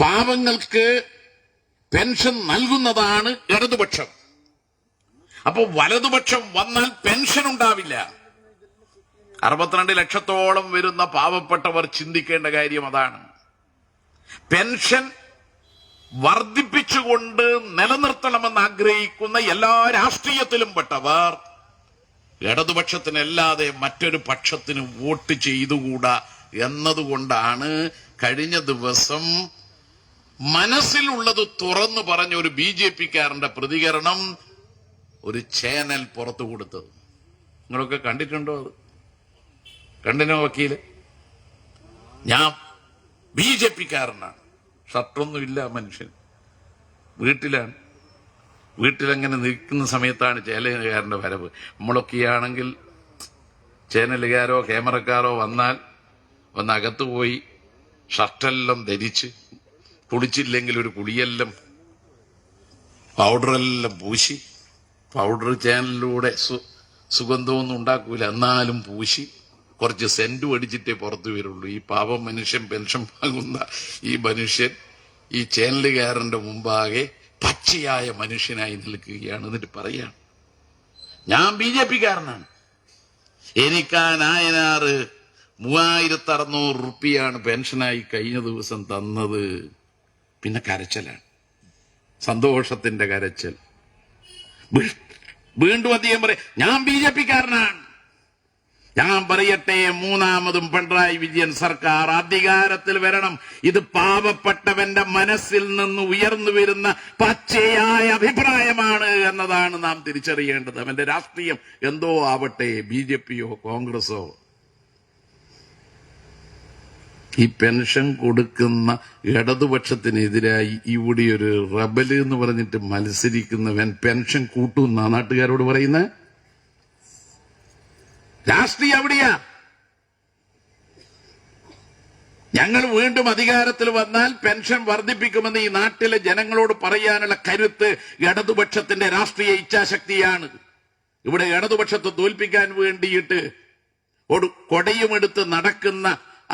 പാവങ്ങൾക്ക് പെൻഷൻ നൽകുന്നതാണ് ഇടതുപക്ഷം. അപ്പൊ വലതുപക്ഷം വന്നാൽ പെൻഷൻ ഉണ്ടാവില്ല. 62 ലക്ഷത്തോളം വരുന്ന പാവപ്പെട്ടവർ ചിന്തിക്കേണ്ട കാര്യം അതാണ്. പെൻഷൻ വർദ്ധിപ്പിച്ചുകൊണ്ട് നിലനിർത്തണമെന്ന് ആഗ്രഹിക്കുന്ന എല്ലാ രാഷ്ട്രീയത്തിലും പെട്ടവർ ഇടതുപക്ഷത്തിനല്ലാതെ മറ്റൊരു പക്ഷത്തിന് വോട്ട് ചെയ്തുകൂടാ എന്നതുകൊണ്ടാണ് കഴിഞ്ഞ ദിവസം മനസ്സിലുള്ളത് തുറന്നു പറഞ്ഞ ഒരു BJP-കാരന്റെ പ്രതികരണം ഒരു ചാനൽ പുറത്തു കൊടുത്തത്. നിങ്ങളൊക്കെ കണ്ടിട്ടുണ്ടോ? അത് കണ്ടിനോ വക്കീല്? ഞാൻ BJP-കാരനാണ്. ഷർട്ടൊന്നുമില്ല മനുഷ്യൻ. വീട്ടിലങ്ങനെ നിൽക്കുന്ന സമയത്താണ് ചാനലുകാരന്റെ വരവ്. നമ്മളൊക്കെയാണെങ്കിൽ ചാനലുകാരോ ക്യാമറക്കാരോ വന്നാൽ ഒന്നകത്തു പോയി ഷർട്ടെല്ലാം ധരിച്ച്, കുളിച്ചില്ലെങ്കിൽ ഒരു കുളിയെല്ലാം പൗഡറെല്ലാം പൂശി, പൗഡർ ചാനലിലൂടെ സുഗന്ധമൊന്നും ഉണ്ടാക്കൂല, എന്നാലും പൂശി കുറച്ച് സെന്റ് അടിച്ചിട്ടേ പുറത്തു വരുള്ളൂ. ഈ പാവം മനുഷ്യൻ, പെൻഷൻ വാങ്ങുന്ന ഈ മനുഷ്യൻ ഈ ചാനലുകാരന്റെ മുമ്പാകെ പച്ചയായ മനുഷ്യനായി നിൽക്കുകയാണ്. എന്നിട്ട് പറയാണ്, ഞാൻ BJP-കാരനാണ്, എനിക്കാ നായനാറ് 3600 റുപ്യാണ് പെൻഷനായി കഴിഞ്ഞ ദിവസം തന്നത്. പിന്നെ കരച്ചലാണ്, സന്തോഷത്തിന്റെ കരച്ചൽ. വീണ്ടും അദ്ദേഹം പറയും, ഞാൻ BJP-കാരനാണ്. ഞാൻ പറയട്ടെ, മൂന്നാമതും പിണറായി വിജയൻ സർക്കാർ അധികാരത്തിൽ വരണം. ഇത് പാവപ്പെട്ടവന്റെ മനസ്സിൽ നിന്ന് ഉയർന്നു വരുന്ന പച്ചയായ അഭിപ്രായമാണ് എന്നതാണ് നാം തിരിച്ചറിയേണ്ടത്. അവന്റെ രാഷ്ട്രീയം എന്തോ ആവട്ടെ, BJP-യോ കോൺഗ്രസോ. ഈ പെൻഷൻ കൊടുക്കുന്ന ഇടതുപക്ഷത്തിനെതിരായി ഇവിടെ ഒരു റബല് എന്ന് പറഞ്ഞിട്ട് മത്സരിക്കുന്നവൻ പെൻഷൻ കൂട്ടുന്ന നാട്ടുകാരോട് പറയുന്ന രാഷ്ട്രീയം എവിടെയാ? ഞങ്ങൾ വീണ്ടും അധികാരത്തിൽ വന്നാൽ പെൻഷൻ വർദ്ധിപ്പിക്കുമെന്ന് ഈ നാട്ടിലെ ജനങ്ങളോട് പറയാനുള്ള കരുത്ത് ഇടതുപക്ഷത്തിന്റെ രാഷ്ട്രീയ ഇച്ഛാശക്തിയാണ്. ഇവിടെ ഇടതുപക്ഷത്തെ തോൽപ്പിക്കാൻ വേണ്ടിയിട്ട് കൊടയുമെടുത്ത് നടക്കുന്ന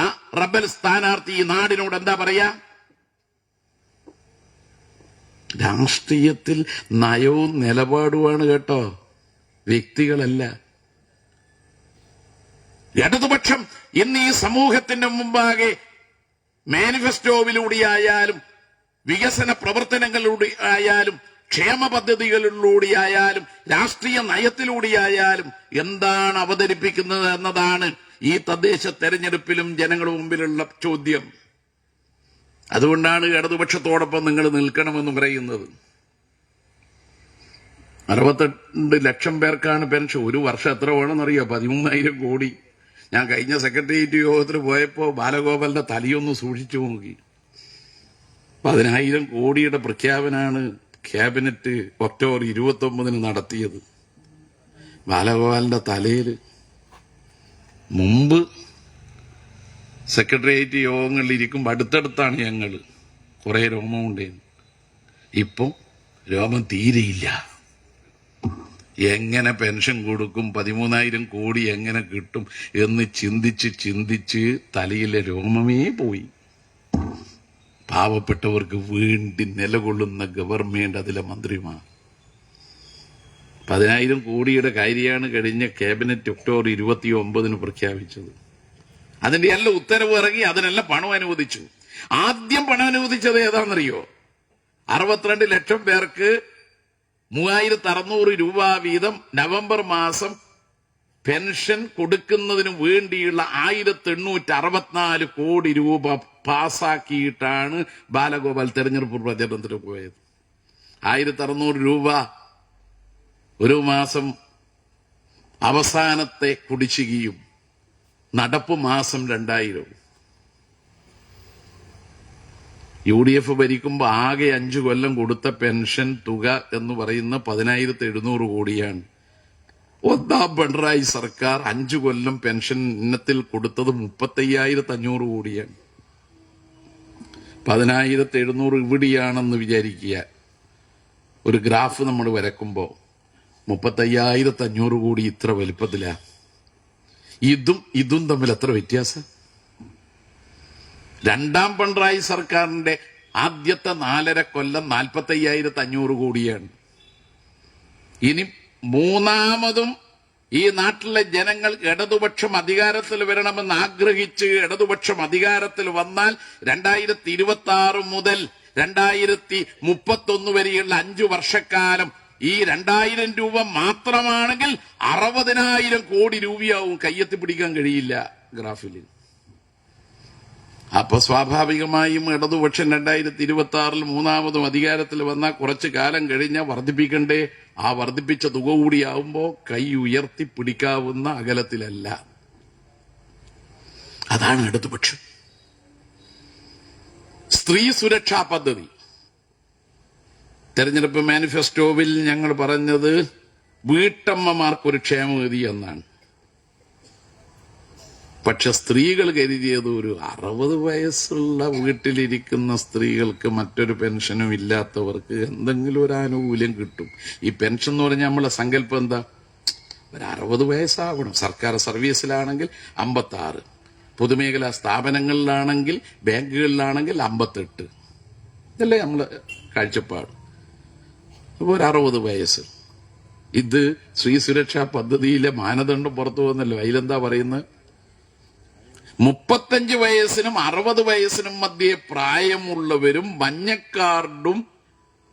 ആ റബൽ സ്ഥാനാർത്ഥി ഈ നാടിനോട് എന്താ പറയാ? രാഷ്ട്രീയത്തിൽ നയവും നിലപാടുമാണ് കേട്ടോ, വ്യക്തികളല്ല. ഇടതുപക്ഷം ഇന്ന് ഈ സമൂഹത്തിന്റെ മുമ്പാകെ മാനിഫെസ്റ്റോയിലൂടെയായാലും വികസന പ്രവർത്തനങ്ങളിലൂടെ ആയാലും ക്ഷേമ പദ്ധതികളിലൂടെയായാലും രാഷ്ട്രീയ നയത്തിലൂടെയായാലും എന്താണ് അവതരിപ്പിക്കുന്നത് എന്നതാണ് ഈ തദ്ദേശ തെരഞ്ഞെടുപ്പിലും ജനങ്ങളുടെ മുമ്പിലുള്ള ചോദ്യം. അതുകൊണ്ടാണ് ഇടതുപക്ഷത്തോടൊപ്പം നിങ്ങൾ നിൽക്കണമെന്ന് പറയുന്നത്. 62 ലക്ഷം പേർക്കാണ് പെൻഷൻ. ഒരു വർഷം എത്ര വേണമെന്നറിയോ? 13,000 കോടി. ഞാൻ കഴിഞ്ഞ സെക്രട്ടേറിയറ്റ് യോഗത്തിൽ പോയപ്പോൾ ബാലഗോപാലിന്റെ തലയൊന്ന് സൂക്ഷിച്ചു നോക്കി. 10,000 കോടിയുടെ പ്രഖ്യാപനമാണ് ക്യാബിനറ്റ് ഒക്ടോബർ 29 നടത്തിയത്. ബാലഗോപാലിന്റെ തലയിൽ മുമ്പ് സെക്രട്ടേറിയറ്റ് യോഗങ്ങളിൽ ഇരിക്കുമ്പോൾ അടുത്തടുത്താണ് ഞങ്ങൾ, കുറെ രോമമുണ്ടായിരുന്നു. ഇപ്പം രോമം തീരെയില്ല. എങ്ങനെ പെൻഷൻ കൊടുക്കും, 13,000 കോടി എങ്ങനെ കിട്ടും എന്ന് ചിന്തിച്ച് തലയിലെ രോമമേ പോയി. പാവപ്പെട്ടവർക്ക് വേണ്ടി നിലകൊള്ളുന്ന ഗവൺമെന്റ്, അതിലെ മന്ത്രിമാർ 10,000 കോടിയുടെ കാര്യമാണ് കഴിഞ്ഞ ക്യാബിനറ്റ് ഒക്ടോബർ 29 പ്രഖ്യാപിച്ചത്. അതിന്റെ എല്ലാം ഉത്തരവ് ഇറങ്ങി, അതിനെല്ലാം പണം അനുവദിച്ചു. ആദ്യം പണം അനുവദിച്ചത് ഏതാണെന്നറിയോ? 62 ലക്ഷം പേർക്ക് 3,600 രൂപ വീതം നവംബർ മാസം പെൻഷൻ കൊടുക്കുന്നതിന് വേണ്ടിയുള്ള 1,864 കോടി രൂപ പാസാക്കിയിട്ടാണ് ബാലഗോപാൽ തെരഞ്ഞെടുപ്പ് പ്രചരണത്തിന് പോയത്. 1,600 രൂപ ഒരു മാസം അവസാനത്തെ കുടിശ്ശികയും നടപ്പ് മാസം 2,000. UDF ഭരിക്കുമ്പോൾ ആകെ 5 കൊല്ലം കൊടുത്ത പെൻഷൻ തുക എന്ന് പറയുന്ന 10,700 കോടിയാണ്. ഒന്നാം പിണറായി സർക്കാർ 5 കൊല്ലം പെൻഷൻ ഇനത്തിൽ കൊടുത്തത് 35,500 കോടിയാണ്. 10,700 ഇവിടെയാണെന്ന് വിചാരിക്കുക. ഒരു ഗ്രാഫ് നമ്മൾ വരക്കുമ്പോൾ 35,500 കോടി ഇത്ര വലുപ്പത്തിലാ. ഇതും തമ്മിൽ എത്ര വ്യത്യാസം? രണ്ടാം പിണറായി സർക്കാരിന്റെ ആദ്യത്തെ 4.5 കൊല്ലം 45,500 കോടിയാണ്. ഇനി മൂന്നാമതും ഈ നാട്ടിലെ ജനങ്ങൾ ഇടതുപക്ഷം അധികാരത്തിൽ വരണമെന്ന് ആഗ്രഹിച്ച് ഇടതുപക്ഷം അധികാരത്തിൽ വന്നാൽ 2026 മുതൽ 2031 വരെയുള്ള 5 വർഷക്കാലം ഈ 2,000 രൂപ മാത്രമാണെങ്കിൽ 60,000 കോടി രൂപയാവും. കയ്യെത്തി പിടിക്കാൻ കഴിയില്ല ഗ്രാഫിൽ. അപ്പൊ സ്വാഭാവികമായും ഇടതുപക്ഷം 2026 മൂന്നാമതും അധികാരത്തിൽ വന്നാൽ കുറച്ചു കാലം കഴിഞ്ഞാൽ വർദ്ധിപ്പിക്കണ്ടേ? ആ വർദ്ധിപ്പിച്ച തുക കൂടിയാവുമ്പോ കൈ ഉയർത്തി പിടിക്കാവുന്ന അകലത്തിലല്ല. അതാണ് ഇടതുപക്ഷം. സ്ത്രീ സുരക്ഷാ പദ്ധതി തെരഞ്ഞെടുപ്പ് മാനിഫെസ്റ്റോവിൽ ഞങ്ങൾ പറഞ്ഞത് വീട്ടമ്മമാർക്കൊരു ക്ഷേമനിധി എന്നാണ്. പക്ഷെ സ്ത്രീകൾ കരുതിയത് ഒരു 60 വയസ്സുള്ള വീട്ടിലിരിക്കുന്ന സ്ത്രീകൾക്ക് മറ്റൊരു പെൻഷനും ഇല്ലാത്തവർക്ക് എന്തെങ്കിലും ഒരു ആനുകൂല്യം കിട്ടും. ഈ പെൻഷൻ എന്ന് പറഞ്ഞാൽ നമ്മളെ സങ്കല്പം എന്താ? ഒരു 60 വയസ്സാവണം. സർക്കാർ സർവീസിലാണെങ്കിൽ 56, പൊതുമേഖലാ സ്ഥാപനങ്ങളിലാണെങ്കിൽ ബാങ്കുകളിലാണെങ്കിൽ 58, ഇതല്ലേ നമ്മളെ കാഴ്ചപ്പാട്. അപ്പോൾ ഒരു 60 വയസ്സ്. ഇത് സ്ത്രീ സുരക്ഷാ പദ്ധതിയിലെ മാനദണ്ഡം പുറത്തു വന്നല്ലോ. അതിലെന്താ പറയുന്നത്? 35 വയസ്സിനും 60 വയസ്സിനും മധ്യേ പ്രായമുള്ളവരും മഞ്ഞക്കാർഡും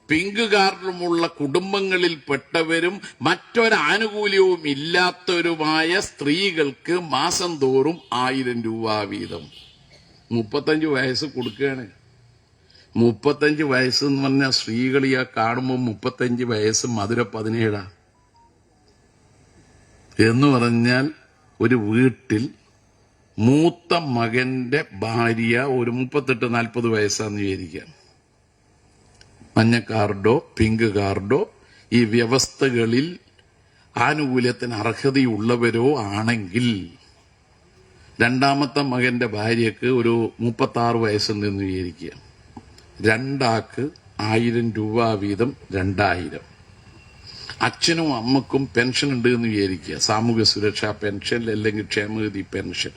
പിങ്ക് കാർഡുമുള്ള കുടുംബങ്ങളിൽപ്പെട്ടവരും മറ്റൊരാനുകൂല്യവും ഇല്ലാത്തവരുമായ സ്ത്രീകൾക്ക് മാസം തോറും 1,000 രൂപ വീതം. 35 വയസ്സ് കൊടുക്കുകയാണ്. 35 വയസ്സ് എന്ന് പറഞ്ഞാൽ സ്ത്രീകളിയാ കാണുമ്പോൾ 35 വയസ്സ് മധുര 17 എന്ന് പറഞ്ഞാൽ ഒരു വീട്ടിൽ മൂത്ത മകന്റെ ഭാര്യ ഒരു 38-40 വയസ്സാന്ന് വിചാരിക്കാം. മഞ്ഞ കാർഡോ പിങ്ക് കാർഡോ ഈ വ്യവസ്ഥകളിൽ ആനുകൂല്യത്തിന് അർഹതയുള്ളവരോ ആണെങ്കിൽ രണ്ടാമത്തെ മകന്റെ ഭാര്യക്ക് ഒരു 36 വയസ്സുണ്ടെന്ന് വിചാരിക്കുക. രണ്ടാൾക്ക് 1,000 രൂപ വീതം 2,000. അച്ഛനും അമ്മക്കും പെൻഷൻ ഉണ്ട് എന്ന് വിചാരിക്കുക. സാമൂഹ്യ സുരക്ഷാ പെൻഷൻ അല്ലെങ്കിൽ ക്ഷേമനിധി പെൻഷൻ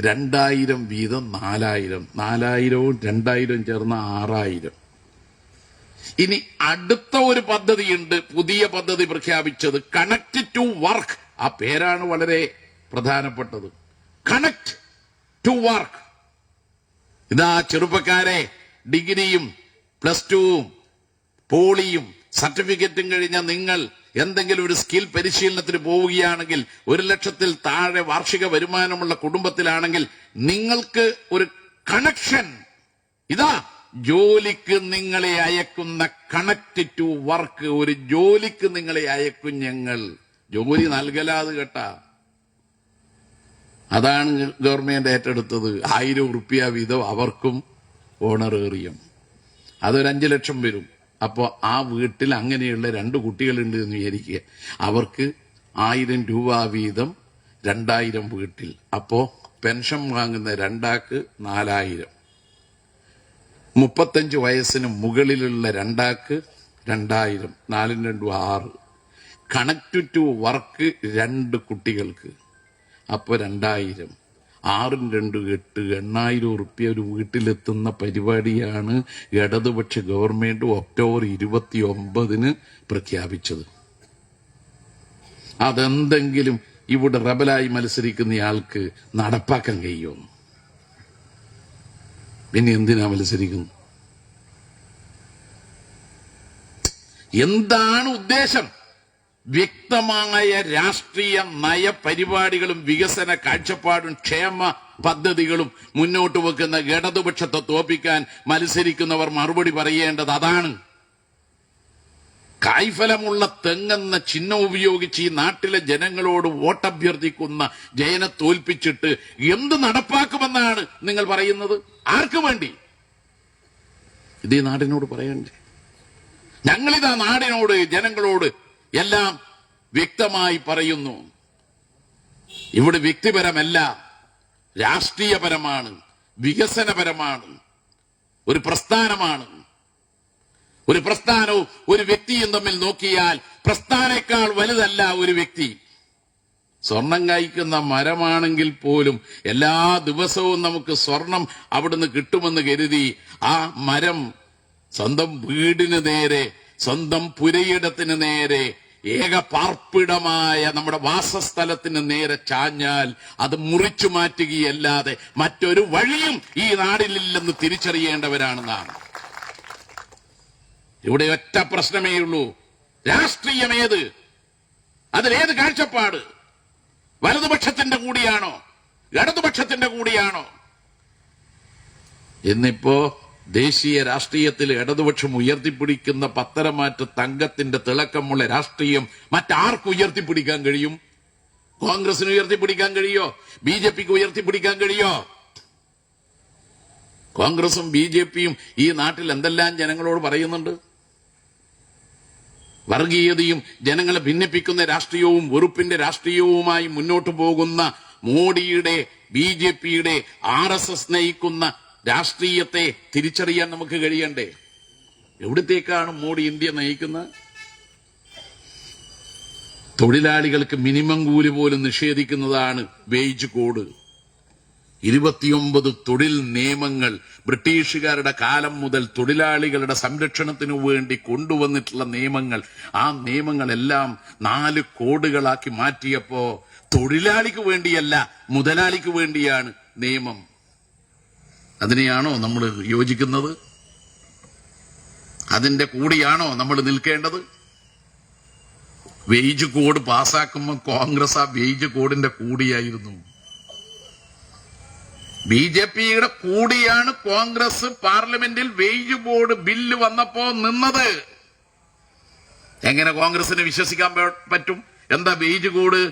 2,000 വീതം 4,000. 4,000-ഉം 2,000-ഉം ചേർന്ന 6,000. ഇനി അടുത്ത ഒരു പദ്ധതിയുണ്ട്, പുതിയ പദ്ധതി പ്രഖ്യാപിച്ചത്, കണക്ട് ടു വർക്ക്. ആ പേരാണ് വളരെ പ്രധാനപ്പെട്ടത്. Connect to work. ഇതാ ചെറുപ്പക്കാരെ, ഡിഗ്രിയും +2-ഉം പോളിയും സർട്ടിഫിക്കറ്റും കഴിഞ്ഞ നിങ്ങൾ എന്തെങ്കിലും ഒരു സ്കിൽ പരിശീലനത്തിന് പോവുകയാണെങ്കിൽ, 1 ലക്ഷത്തിൽ താഴെ വാർഷിക വരുമാനമുള്ള കുടുംബത്തിലാണെങ്കിൽ നിങ്ങൾക്ക് ഒരു കണക്ഷൻ, ഇതാ ജോലിക്ക് നിങ്ങളെ അയക്കുന്ന കണക്ട് ടു വർക്ക്. ഒരു ജോലിക്ക് നിങ്ങളെ അയക്കും ഞങ്ങൾ. ജോലി നൽകലാത് കേട്ടാ. അതാണ് ഗവൺമെന്റ് ഏറ്റെടുത്തത്. 1,000 റുപ്യ വീതം അവർക്കും ഓണറേറിയം. അതൊരു 5 ലക്ഷം വരും. അപ്പോൾ ആ വീട്ടിൽ അങ്ങനെയുള്ള 2 കുട്ടികളുണ്ട് എന്ന് വിചാരിക്കുക. അവർക്ക് 1,000 രൂപ വീതം 2,000 വീട്ടിൽ. അപ്പോ പെൻഷൻ വാങ്ങുന്ന രണ്ടാൾക്ക് 4,000. 35 വയസ്സിന് മുകളിലുള്ള രണ്ടാൾക്ക് 2,000. 4 2 6. കണക്ട് ടു വർക്ക് 2 കുട്ടികൾക്ക് അപ്പോൾ 2,000. 6 2 8. 8,000 റുപ്യ ഒരു വീട്ടിലെത്തുന്ന പരിപാടിയാണ് ഇടതുപക്ഷ ഗവൺമെന്റ് ഒക്ടോബർ 29 പ്രഖ്യാപിച്ചത്. അതെന്തെങ്കിലും ഇവിടെ റബലായി മത്സരിക്കുന്നയാൾക്ക് നടപ്പാക്കാൻ കഴിയുമോ? പിന്നെ എന്തിനാ മത്സരിക്കുന്നു? എന്താണ് ഉദ്ദേശം? വ്യക്തമായ രാഷ്ട്രീയ നയപരിപാടികളും വികസന കാഴ്ചപ്പാടും ക്ഷേമ പദ്ധതികളും മുന്നോട്ട് വെക്കുന്ന ഇടതുപക്ഷത്തെ തോൽപ്പിക്കാൻ മത്സരിക്കുന്നവർ മറുപടി പറയേണ്ടത് അതാണ്. കായ്ഫലമുള്ള തെങ്ങെന്ന ചിഹ്നം ഉപയോഗിച്ച് ഈ നാട്ടിലെ ജനങ്ങളോട് വോട്ടഭ്യർത്ഥിക്കുന്ന ജയനെ തോൽപ്പിച്ചിട്ട് എന്ത് നടപ്പാക്കുമെന്നാണ് നിങ്ങൾ പറയുന്നത്? ആർക്ക് വേണ്ടി? ഇത് ഈ നാടിനോട് പറയണ്ടേ? ഞങ്ങളിതാ നാടിനോട്, ജനങ്ങളോട് എല്ലാം വ്യക്തമായി പറയുന്നു. ഇവിടെ വ്യക്തിപരമല്ല, രാഷ്ട്രീയപരമാണ്, വികസനപരമാണ്, ഒരു പ്രസ്ഥാനമാണ്. ഒരു പ്രസ്ഥാനവും ഒരു വ്യക്തിയും തമ്മിൽ നോക്കിയാൽ പ്രസ്ഥാനേക്കാൾ വലുതല്ല ഒരു വ്യക്തി. സ്വർണം കായ്ക്കുന്ന മരമാണെങ്കിൽ പോലും എല്ലാ ദിവസവും നമുക്ക് സ്വർണം അവിടുന്ന് കിട്ടുമെന്ന് കരുതി ആ മരം സ്വന്തം വീടിന് നേരെ, സ്വന്തം പുരയിടത്തിന് നേരെ, ഏക പാർപ്പിടമായ നമ്മുടെ വാസസ്ഥലത്തിന് നേരെ ചാഞ്ഞാൽ അത് മുറിച്ചു മാറ്റുകയല്ലാതെ മറ്റൊരു വഴിയും ഈ നാടിലില്ലെന്ന് തിരിച്ചറിയേണ്ടവരാണ് നാം. ഇവിടെ ഒറ്റ പ്രശ്നമേ ഉള്ളൂ. രാഷ്ട്രീയമേത്? അതിലേത് കാഴ്ചപ്പാട്? വലതുപക്ഷത്തിന്റെ കൂടിയാണോ ഇടതുപക്ഷത്തിന്റെ കൂടിയാണോ? ഇന്നിപ്പോ ദേശീയ രാഷ്ട്രീയത്തിൽ ഇടതുപക്ഷം ഉയർത്തിപ്പിടിക്കുന്ന പത്തരമാറ്റ് തങ്കത്തിന്റെ തിളക്കമുള്ള രാഷ്ട്രീയം മറ്റാർക്ക് ഉയർത്തിപ്പിടിക്കാൻ കഴിയും? കോൺഗ്രസിന് ഉയർത്തിപ്പിടിക്കാൻ കഴിയോ? ബിജെപിക്ക് ഉയർത്തിപ്പിടിക്കാൻ കഴിയോ? കോൺഗ്രസും ബിജെപിയും ഈ നാട്ടിൽ എന്തെല്ലാം ജനങ്ങളോട് പറയുന്നുണ്ട്? വർഗീയതയും ജനങ്ങളെ ഭിന്നിപ്പിക്കുന്ന രാഷ്ട്രീയവും വെറുപ്പിന്റെ രാഷ്ട്രീയവുമായി മുന്നോട്ടു പോകുന്ന മോഡിയുടെ, ബിജെപിയുടെ, RSS നയിക്കുന്ന രാഷ്ട്രീയത്തെ തിരിച്ചറിയാൻ നമുക്ക് കഴിയണ്ടേ? എവിടത്തേക്കാണ് മോഡി ഇന്ത്യ നയിക്കുന്നത്? തൊഴിലാളികൾക്ക് മിനിമം കൂലി പോലും നിഷേധിക്കുന്നതാണ് വേജ് കോഡ്. 29 തൊഴിൽ നിയമങ്ങൾ ബ്രിട്ടീഷുകാരുടെ കാലം മുതൽ തൊഴിലാളികളുടെ സംരക്ഷണത്തിനു വേണ്ടി കൊണ്ടുവന്നിട്ടുള്ള നിയമങ്ങൾ. ആ നിയമങ്ങളെല്ലാം 4 കോഡുകളാക്കി മാറ്റിയപ്പോ തൊഴിലാളിക്ക് വേണ്ടിയല്ല, മുതലാളിക്ക് വേണ്ടിയാണ് നിയമം. അതിനെയാണോ നമ്മൾ യോജിക്കുന്നത്? അതിന്റെ കൂടിയാണോ നമ്മൾ നിൽക്കേണ്ടത്? വേജ് കോഡ് പാസ്സാക്കുമ്പോൾ കോൺഗ്രസ് ആ വേജ് കോഡിന്റെ കൂടിയായിരുന്നു. ബിജെപിയുടെ കൂടിയാണ് കോൺഗ്രസ് പാർലമെന്റിൽ വേജ് ബോർഡ് ബില്ല് വന്നപ്പോ നിന്നത്. എങ്ങനെ കോൺഗ്രസിന് വിശ്വസിക്കാൻ പറ്റും? എന്താ wage code?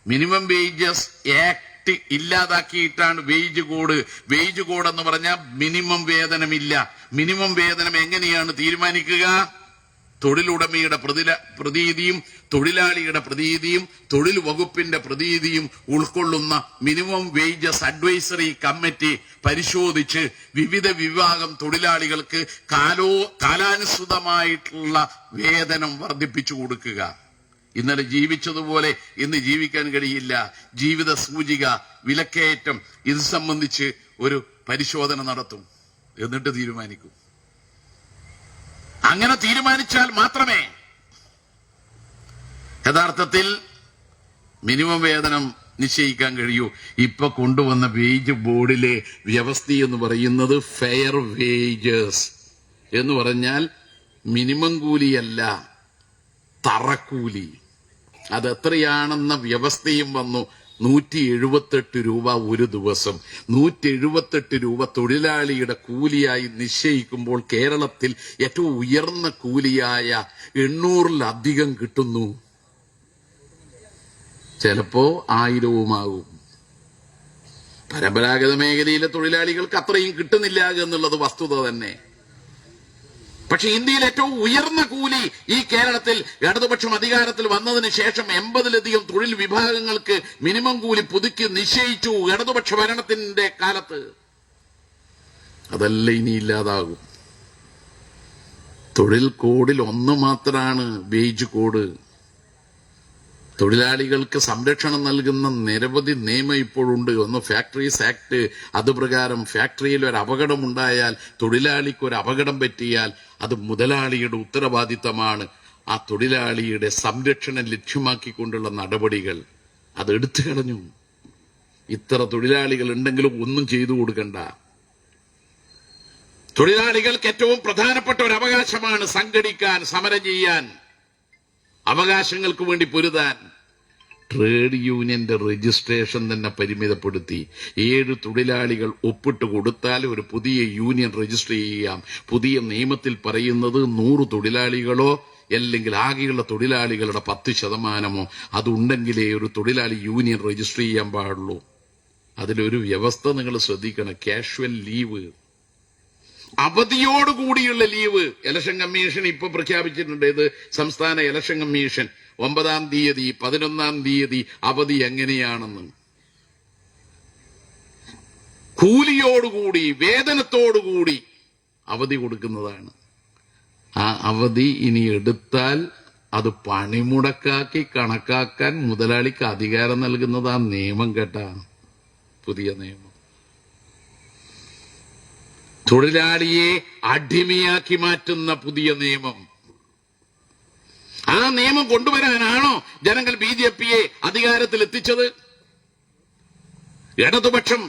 Minimum wages act ഇല്ലാതാക്കിയിട്ടാണ് വേജ് കോഡ്. വേജ് കോഡ് എന്ന് പറഞ്ഞാൽ മിനിമം വേതനമില്ല. മിനിമം വേതനം എങ്ങനെയാണ് തീരുമാനിക്കുക? തൊഴിലുടമയുടെ പ്രതീതിയും തൊഴിലാളിയുടെ പ്രതീതിയും തൊഴിൽ വകുപ്പിന്റെ പ്രതീതിയും ഉൾക്കൊള്ളുന്ന മിനിമം വേജസ് അഡ്വൈസറി കമ്മിറ്റി പരിശോധിച്ച് വിവിധ വിഭാഗം തൊഴിലാളികൾക്ക് കാലാനുസൃതമായിട്ടുള്ള വേതനം വർദ്ധിപ്പിച്ചു കൊടുക്കുക. ഇന്നലെ ജീവിച്ചതുപോലെ ഇന്ന് ജീവിക്കാൻ കഴിയില്ല. ജീവിത സൂചിക, വിലക്കയറ്റം, ഇത് സംബന്ധിച്ച് ഒരു പരിശോധന നടത്തും, എന്നിട്ട് തീരുമാനിക്കും. അങ്ങനെ തീരുമാനിച്ചാൽ മാത്രമേ യഥാർത്ഥത്തിൽ മിനിമം വേതനം നിശ്ചയിക്കാൻ കഴിയൂ. ഇപ്പൊ കൊണ്ടുവന്ന വേജ് ബോർഡിലെ വ്യവസ്ഥ എന്ന് പറയുന്നത് ഫെയർ വേജസ് എന്ന് പറഞ്ഞാൽ മിനിമം കൂലിയല്ല, തറക്കൂലി. അതെത്രയാണെന്ന വ്യവസ്ഥയും വന്നു. 178 രൂപ ഒരു ദിവസം. 178 രൂപ തൊഴിലാളിയുടെ കൂലിയായി നിശ്ചയിക്കുമ്പോൾ കേരളത്തിൽ ഏറ്റവും ഉയർന്ന കൂലിയായ 800-ലധികം കിട്ടുന്നു. ചിലപ്പോ 1000-ഉമാകും. പരമ്പരാഗത മേഖലയിലെ തൊഴിലാളികൾക്ക് അത്രയും കിട്ടുന്നില്ല എന്നുള്ളത് വസ്തുത തന്നെ. പക്ഷെ ഇന്ത്യയിൽ ഏറ്റവും ഉയർന്ന കൂലി ഈ കേരളത്തിൽ ഇടതുപക്ഷം അധികാരത്തിൽ വന്നതിന് ശേഷം 80-ലധികം തൊഴിൽ വിഭാഗങ്ങൾക്ക് മിനിമം കൂലി പുതുക്കി നിശ്ചയിച്ചു ഇടതുപക്ഷ ഭരണത്തിന്റെ കാലത്ത്. അതല്ല ഇനി ഇല്ലാതാകും. തൊഴിൽ കോഡിൽ ഒന്ന് മാത്രമാണ് വേജ് കോഡ്. തൊഴിലാളികൾക്ക് സംരക്ഷണം നൽകുന്ന നിരവധി നിയമം ഇപ്പോഴുണ്ട്. ഒന്ന് ഫാക്ടറീസ് ആക്ട്. അതുപ്രകാരം ഫാക്ടറിയിൽ ഒരു അപകടമുണ്ടായാൽ, തൊഴിലാളിക്ക് ഒരു അപകടം പറ്റിയാൽ അത് മുതലാളിയുടെ ഉത്തരവാദിത്തമാണ്. ആ തൊഴിലാളിയുടെ സംരക്ഷണം ലക്ഷ്യമാക്കിക്കൊണ്ടുള്ള നടപടികൾ അത് എടുത്തു കളഞ്ഞു. ഇത്ര തൊഴിലാളികൾ ഉണ്ടെങ്കിലും ഒന്നും ചെയ്തു കൊടുക്കണ്ട. തൊഴിലാളികൾക്ക് ഏറ്റവും പ്രധാനപ്പെട്ട ഒരു അവകാശമാണ് സംഘടിക്കാൻ, സമരം ചെയ്യാൻ, അവകാശങ്ങൾക്ക് വേണ്ടി പൊരുതാൻ. ട്രേഡ് യൂണിയന്റെ രജിസ്ട്രേഷൻ തന്നെ പരിമിതപ്പെടുത്തി. 7 തൊഴിലാളികൾ ഒപ്പിട്ട് കൊടുത്താൽ ഒരു പുതിയ യൂണിയൻ രജിസ്റ്റർ ചെയ്യാം. പുതിയ നിയമത്തിൽ പറയുന്നത് 100 തൊഴിലാളികളോ അല്ലെങ്കിൽ ആകെയുള്ള തൊഴിലാളികളുടെ 10% അതുണ്ടെങ്കിലേ ഒരു തൊഴിലാളി യൂണിയൻ രജിസ്റ്റർ ചെയ്യാൻ പാടുള്ളൂ. അതിലൊരു വ്യവസ്ഥ നിങ്ങൾ ശ്രദ്ധിക്കണം. കാഷ്വൽ ലീവ്, അവധിയോടുകൂടിയുള്ള ലീവ്. ഇലക്ഷൻ കമ്മീഷൻ ഇപ്പൊ പ്രഖ്യാപിച്ചിട്ടുണ്ട്. ഇത് സംസ്ഥാന ഇലക്ഷൻ കമ്മീഷൻ 9-ാം തീയതി 11-ാം തീയതി അവധി എങ്ങനെയാണെന്ന്. കൂലിയോടുകൂടി വേതനത്തോടുകൂടി അവധി കൊടുക്കുന്നതാണ്. ആ അവധി ഇനി എടുത്താൽ അത് പണിമുടക്കാക്കി കണക്കാക്കാൻ മുതലാളിക്ക് അധികാരം നൽകുന്നത് ആ നിയമം കേട്ടാ, പുതിയ നിയമം. തൊഴിലാളിയെ അടിമയാക്കി മാറ്റുന്ന പുതിയ നിയമം. ആ നിയമം കൊണ്ടുവരാനാണോ ജനങ്ങൾ BJPയെ അധികാരത്തിൽ എത്തിച്ചത്? ഇടതുപക്ഷം,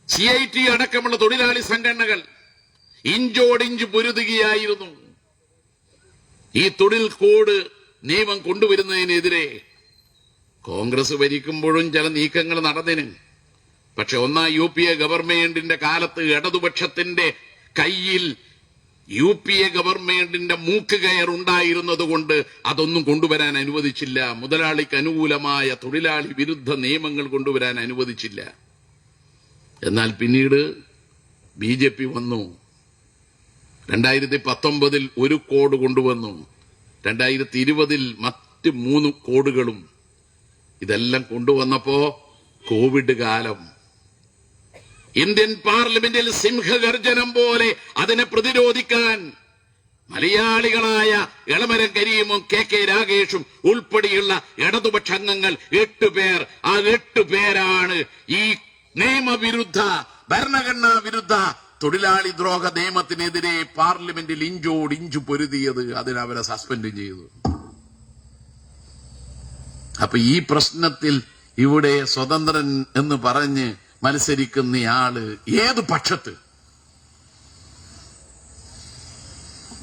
CIT അടക്കമുള്ള തൊഴിലാളി സംഘടനകൾ ഇഞ്ചോടിഞ്ച് പൊരുതുകയായിരുന്നു ഈ തൊഴിൽ കോഡ് നിയമം കൊണ്ടുവരുന്നതിനെതിരെ. കോൺഗ്രസ് ഭരിക്കുമ്പോഴും ചില നീക്കങ്ങൾ നടന്നിന്. പക്ഷെ ഒന്നാം UPA ഗവൺമെന്റിന്റെ കാലത്ത് ഇടതുപക്ഷത്തിന്റെ കയ്യിൽ UPA ഗവൺമെന്റിന്റെ മൂക്കുകയർ ഉണ്ടായിരുന്നത് കൊണ്ട് അതൊന്നും കൊണ്ടുവരാൻ അനുവദിച്ചില്ല. മുതലാളിക്ക് അനുകൂലമായ തൊഴിലാളി വിരുദ്ധ നിയമങ്ങൾ കൊണ്ടുവരാൻ അനുവദിച്ചില്ല. എന്നാൽ പിന്നീട് BJP വന്നു. 2019 ഒരു കോഡ് കൊണ്ടുവന്നു. 2020 മറ്റ് 3 കോഡുകളും. ഇതെല്ലാം കൊണ്ടുവന്നപ്പോ കോവിഡ് കാലം. ഇന്ത്യൻ പാർലമെന്റിൽ സിംഹഗർജനം പോലെ അതിനെ പ്രതിരോധിക്കാൻ മലയാളികളായ എളമരം കരീമും KK രാഗേഷും ഉൾപ്പെടെയുള്ള ഇടതുപക്ഷ അംഗങ്ങൾ 8 പേർ. ആ 8 പേരാണ് ഈ നിയമവിരുദ്ധ, ഭരണഘടനാ വിരുദ്ധ തൊഴിലാളി ദ്രോഹ നിയമത്തിനെതിരെ പാർലമെന്റിൽ ഇഞ്ചോടിഞ്ചു പൊരുതിയത്. അതിനവരെ സസ്പെൻഡ് ചെയ്തു. അപ്പൊ ഈ പ്രശ്നത്തിൽ ഇവിടെ സ്വതന്ത്രൻ എന്ന് പറഞ്ഞ് മത്സരിക്കുന്നയാള് ഏത് പക്ഷത്ത്?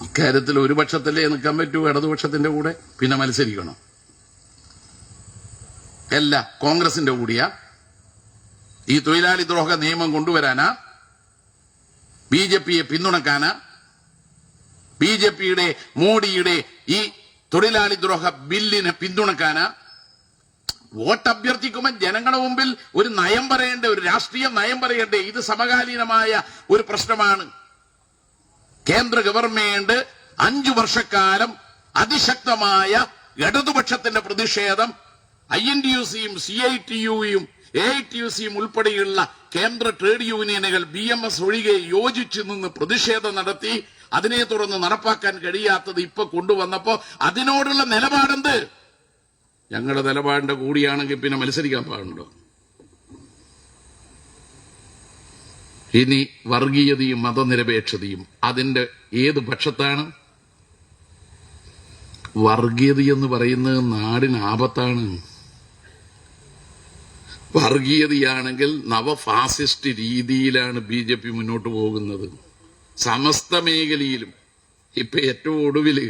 ഇക്കാര്യത്തിൽ ഒരു പക്ഷത്തല്ലേ നിൽക്കാൻ പറ്റൂ, ഇടതുപക്ഷത്തിന്റെ കൂടെ. പിന്നെ മത്സരിക്കണം. അല്ല, കോൺഗ്രസിന്റെ കൂടിയാ ഈ തൊഴിലാളി ദ്രോഹ നിയമം കൊണ്ടുവരാനാ? BJPയെ പിന്തുണക്കാനാ? BJPയുടെ മോഡിയുടെ ഈ തൊഴിലാളി ദ്രോഹ ബില്ലിനെ പിന്തുണക്കാനാ? വോട്ട് അഭ്യർത്ഥിക്കുമ്പോൾ ജനങ്ങളുടെ മുമ്പിൽ ഒരു നയം പറയണ്ടേ, ഒരു രാഷ്ട്രീയ നയം പറയണ്ടേ? ഇത് സമകാലീനമായ ഒരു പ്രശ്നമാണ്. കേന്ദ്ര ഗവൺമെന്റ് 5 വർഷക്കാലം അതിശക്തമായ ഇടതുപക്ഷത്തിന്റെ പ്രതിഷേധം INTUCയും CITUയും AITUCയും ഉൾപ്പെടെയുള്ള കേന്ദ്ര ട്രേഡ് യൂണിയനുകൾ BMS ഒഴികെ യോജിച്ചു നിന്ന് പ്രതിഷേധം നടത്തി. അതിനെ തുടർന്ന് നടപ്പാക്കാൻ കഴിയാത്തത് ഇപ്പൊ കൊണ്ടുവന്നപ്പോ അതിനോടുള്ള നിലപാടെന്ത്? ഞങ്ങളുടെ നിലപാടിന്റെ കൂടിയാണെങ്കിൽ പിന്നെ മത്സരിക്കാൻ പാടുണ്ടോ? ഇനി വർഗീയതയും മതനിരപേക്ഷതയും അതിന്റെ ഏത് പക്ഷത്താണ്? വർഗീയതയെന്ന് പറയുന്നത് നാടിന് ആപത്താണ്. വർഗീയതയാണെങ്കിൽ നവഫാസിസ്റ്റ് രീതിയിലാണ് BJP മുന്നോട്ട് പോകുന്നത്. സമസ്ത മേഖലയിലും. ഇപ്പൊ ഏറ്റവും ഒടുവില്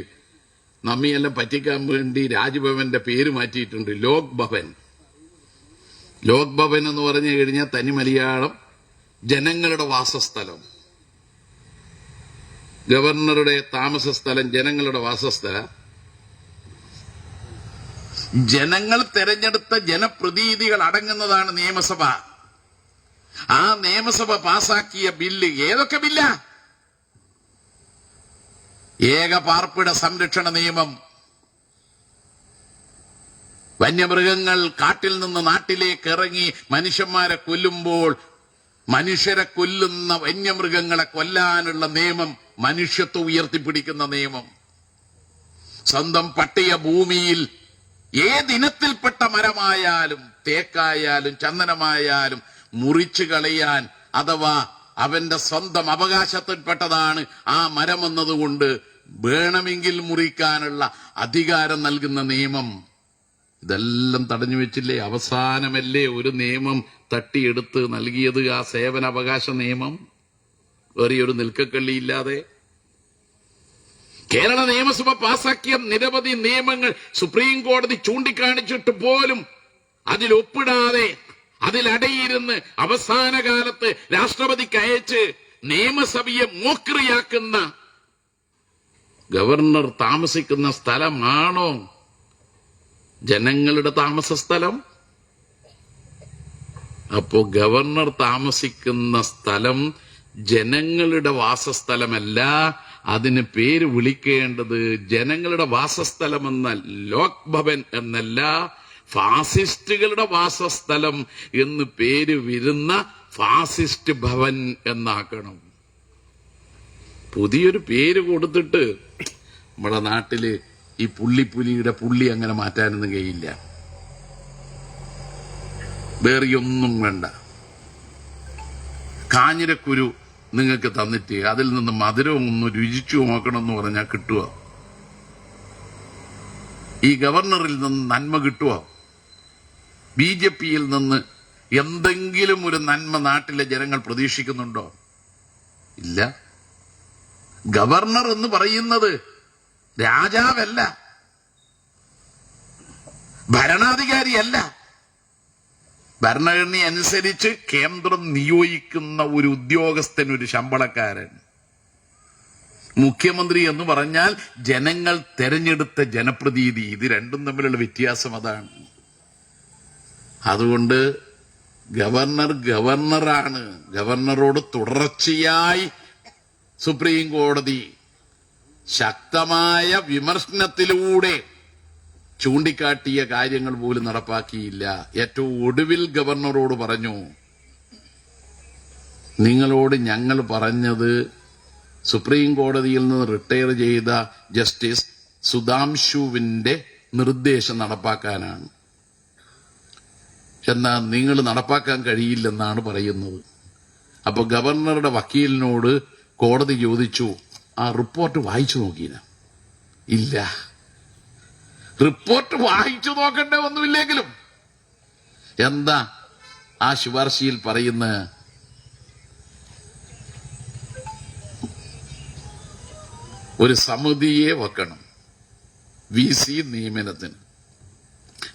നമ്മയെല്ലാം പറ്റിക്കാൻ വേണ്ടി രാജ്ഭവന്റെ പേര് മാറ്റിയിട്ടുണ്ട്. ലോക് ഭവൻ. ലോക് ഭവൻ എന്ന് പറഞ്ഞു കഴിഞ്ഞാൽ തനി മലയാളം ജനങ്ങളുടെ വാസസ്ഥലം. ഗവർണറുടെ താമസ സ്ഥലം ജനങ്ങളുടെ വാസസ്ഥലം. ജനങ്ങൾ തെരഞ്ഞെടുത്ത ജനപ്രതിനിധികൾ അടങ്ങുന്നതാണ് നിയമസഭ. ആ നിയമസഭ പാസാക്കിയ ബില്ല് ഏതൊക്കെ ബില്ലാ? ഏക പാർപ്പിട സംരക്ഷണ നിയമം. വന്യമൃഗങ്ങൾ കാട്ടിൽ നിന്ന് നാട്ടിലേക്ക് ഇറങ്ങി മനുഷ്യന്മാരെ കൊല്ലുമ്പോൾ മനുഷ്യരെ കൊല്ലുന്ന വന്യമൃഗങ്ങളെ കൊല്ലാനുള്ള നിയമം, മനുഷ്യത്വം ഉയർത്തിപ്പിടിക്കുന്ന നിയമം. സ്വന്തം പട്ടിയ ഭൂമിയിൽ ഏതിനത്തിൽപ്പെട്ട മരമായാലും തേക്കായാലും ചന്ദനമായാലും മുറിച്ചു കളയാൻ, അഥവാ അവന്റെ സ്വന്തം അവകാശത്തിൽപ്പെട്ടതാണ് ആ മരമെന്നതുകൊണ്ട് വേണമെങ്കിൽ മുറിക്കാനുള്ള അധികാരം നൽകുന്ന നിയമം, ഇതെല്ലാം തടഞ്ഞു വെച്ചില്ലേ? അവസാനമല്ലേ ഒരു നിയമം തട്ടിയെടുത്ത് നൽകിയത്, ആ സേവനാവകാശ നിയമം, വേറെ ഒരു നിൽക്കക്കള്ളിയില്ലാതെ. കേരള നിയമസഭ പാസാക്കിയ നിരവധി നിയമങ്ങൾ സുപ്രീം കോടതി ചൂണ്ടിക്കാണിച്ചിട്ട് പോലും അതിൽ ഒപ്പിടാതെ അതിലടയിരുന്ന് അവസാന കാലത്ത് രാഷ്ട്രപതിക്ക് അയച്ച് നിയമസഭയെ മോക്രിയാക്കുന്ന ഗവർണർ താമസിക്കുന്ന സ്ഥലമാണോ ജനങ്ങളുടെ താമസ സ്ഥലം? അപ്പോ ഗവർണർ താമസിക്കുന്ന സ്ഥലം ജനങ്ങളുടെ വാസസ്ഥലമല്ല. അതിന് പേര് വിളിക്കേണ്ടത് ജനങ്ങളുടെ വാസസ്ഥലമെന്ന ലോക് ഭവൻ എന്നല്ല, ഫാസിസ്റ്റുകളുടെ വാസസ്ഥലം എന്ന് പേര് വരുന്ന ഫാസിസ്റ്റ് ഭവൻ എന്നാക്കണം. പുതിയൊരു പേര് കൊടുത്തിട്ട് നമ്മുടെ നാട്ടില് ഈ പുള്ളിപ്പുലിയുടെ പുള്ളി അങ്ങനെ മാറ്റാനൊന്നും കഴിയില്ല. വേറെയൊന്നും വേണ്ട. കാഞ്ഞിരക്കുരു നിങ്ങൾക്ക് തന്നിട്ട് അതിൽ നിന്ന് മധുരവും ഒന്ന് രുചിച്ചു നോക്കണമെന്ന് പറഞ്ഞാൽ കിട്ടുമോ? ഈ ഗവർണറിൽ നിന്ന് നന്മ കിട്ടുമോ? BJPയിൽ നിന്ന് എന്തെങ്കിലും ഒരു നന്മ നാട്ടിലെ ജനങ്ങൾ പ്രതീക്ഷിക്കുന്നുണ്ടോ? ഇല്ല. ഗവർണർ എന്ന് പറയുന്നത് രാജാവല്ല, ഭരണാധികാരിയല്ല. ഭരണഘടന അനുസരിച്ച് കേന്ദ്രം നിയോഗിക്കുന്ന ഒരു ഉദ്യോഗസ്ഥൻ, ഒരു ശമ്പളക്കാരൻ. മുഖ്യമന്ത്രി എന്ന് പറഞ്ഞാൽ ജനങ്ങൾ തെരഞ്ഞെടുത്ത ജനപ്രതിനിധി. ഇത് രണ്ടും തമ്മിലുള്ള വ്യത്യാസം അതാണ്. അതുകൊണ്ട് ഗവർണറാണ്. ഗവർണറോട് തുടർച്ചയായി സുപ്രീം കോടതി ശക്തമായ വിമർശനത്തിലൂടെ ചൂണ്ടിക്കാട്ടിയ കാര്യങ്ങൾ പോലും നടപ്പാക്കിയില്ല. ഏറ്റവും ഒടുവിൽ ഗവർണറോട് പറഞ്ഞു, നിങ്ങളോട് ഞങ്ങൾ പറഞ്ഞത് സുപ്രീം കോടതിയിൽ നിന്ന് റിട്ടയർ ചെയ്ത ജസ്റ്റിസ് സുധാംശുവിന്റെ നിർദ്ദേശം നടപ്പാക്കാനാണ്. എന്നാൽ നിങ്ങൾ നടപ്പാക്കാൻ കഴിയില്ലെന്നാണ് പറയുന്നത്. അപ്പൊ ഗവർണറുടെ വക്കീലിനോട് കോടതി ചോദിച്ചു, ആ റിപ്പോർട്ട് വായിച്ചു നോക്കിയില്ല? ഇല്ല. റിപ്പോർട്ട് വായിച്ചു നോക്കണ്ടേ ഒന്നുമില്ലെങ്കിലും എന്താ ആ ശുപാർശയിൽ പറയുന്ന? ഒരു സമിതിയെ വെക്കണം VC നിയമനത്തിന്.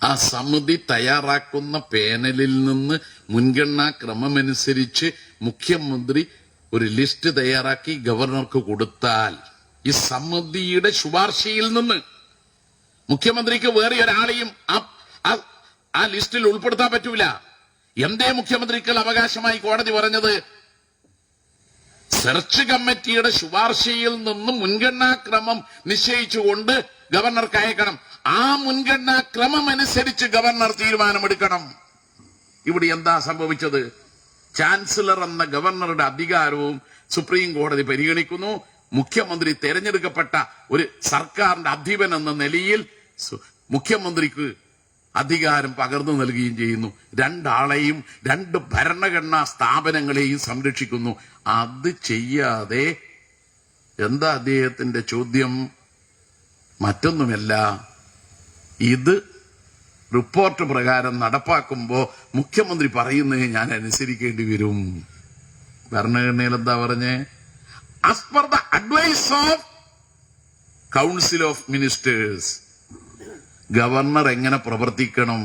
ആ സമിതി തയ്യാറാക്കുന്ന പാനലിൽ നിന്ന് മുൻഗണനാ ക്രമമനുസരിച്ച് മുഖ്യമന്ത്രി ഒരു ലിസ്റ്റ് തയ്യാറാക്കി ഗവർണർക്ക് കൊടുത്താൽ ഈ സമിതിയുടെ ശുപാർശയിൽ നിന്ന് മുഖ്യമന്ത്രിക്ക് വേറെ ഒരാളെയും ആ ലിസ്റ്റിൽ ഉൾപ്പെടുത്താൻ പറ്റൂല. എന്തേ മുഖ്യമന്ത്രിക്കുള്ള അവകാശമായി കോടതി പറഞ്ഞത്? സെർച്ച് കമ്മിറ്റിയുടെ ശുപാർശയിൽ നിന്നും മുൻഗണനാക്രമം നിശ്ചയിച്ചുകൊണ്ട് ഗവർണർക്ക് അയക്കണം. ആ മുൻഗണനാക്രമം അനുസരിച്ച് ഗവർണർ തീരുമാനമെടുക്കണം. ഇവിടെ എന്താ സംഭവിച്ചത്? ചാൻസലർ എന്ന ഗവർണറുടെ അധികാരവും സുപ്രീം കോടതി പരിഗണിക്കുന്നു. മുഖ്യമന്ത്രി തെരഞ്ഞെടുക്കപ്പെട്ട ഒരു സർക്കാരിന്റെ അധിപൻ എന്ന നിലയിൽ മുഖ്യമന്ത്രിക്ക് അധികാരം പകർന്നു നൽകുകയും ചെയ്യുന്നു. രണ്ടാളെയും രണ്ട് ഭരണഘടനാ സ്ഥാപനങ്ങളെയും സംരക്ഷിക്കുന്നു. അത് ചെയ്യാതെ എന്താ അദ്ദേഹത്തിന്റെ ചോദ്യം? മറ്റൊന്നുമല്ല, ഇത് റിപ്പോർട്ട് പ്രകാരം നടപ്പാക്കുമ്പോ മുഖ്യമന്ത്രി പറയുന്നത് ഞാൻ അനുസരിക്കേണ്ടി വരും. ഭരണഘടനയിൽ എന്താ പറഞ്ഞേ? As per the advice of council of ministers, governor എങ്ങനെ പ്രവർത്തിക്കണം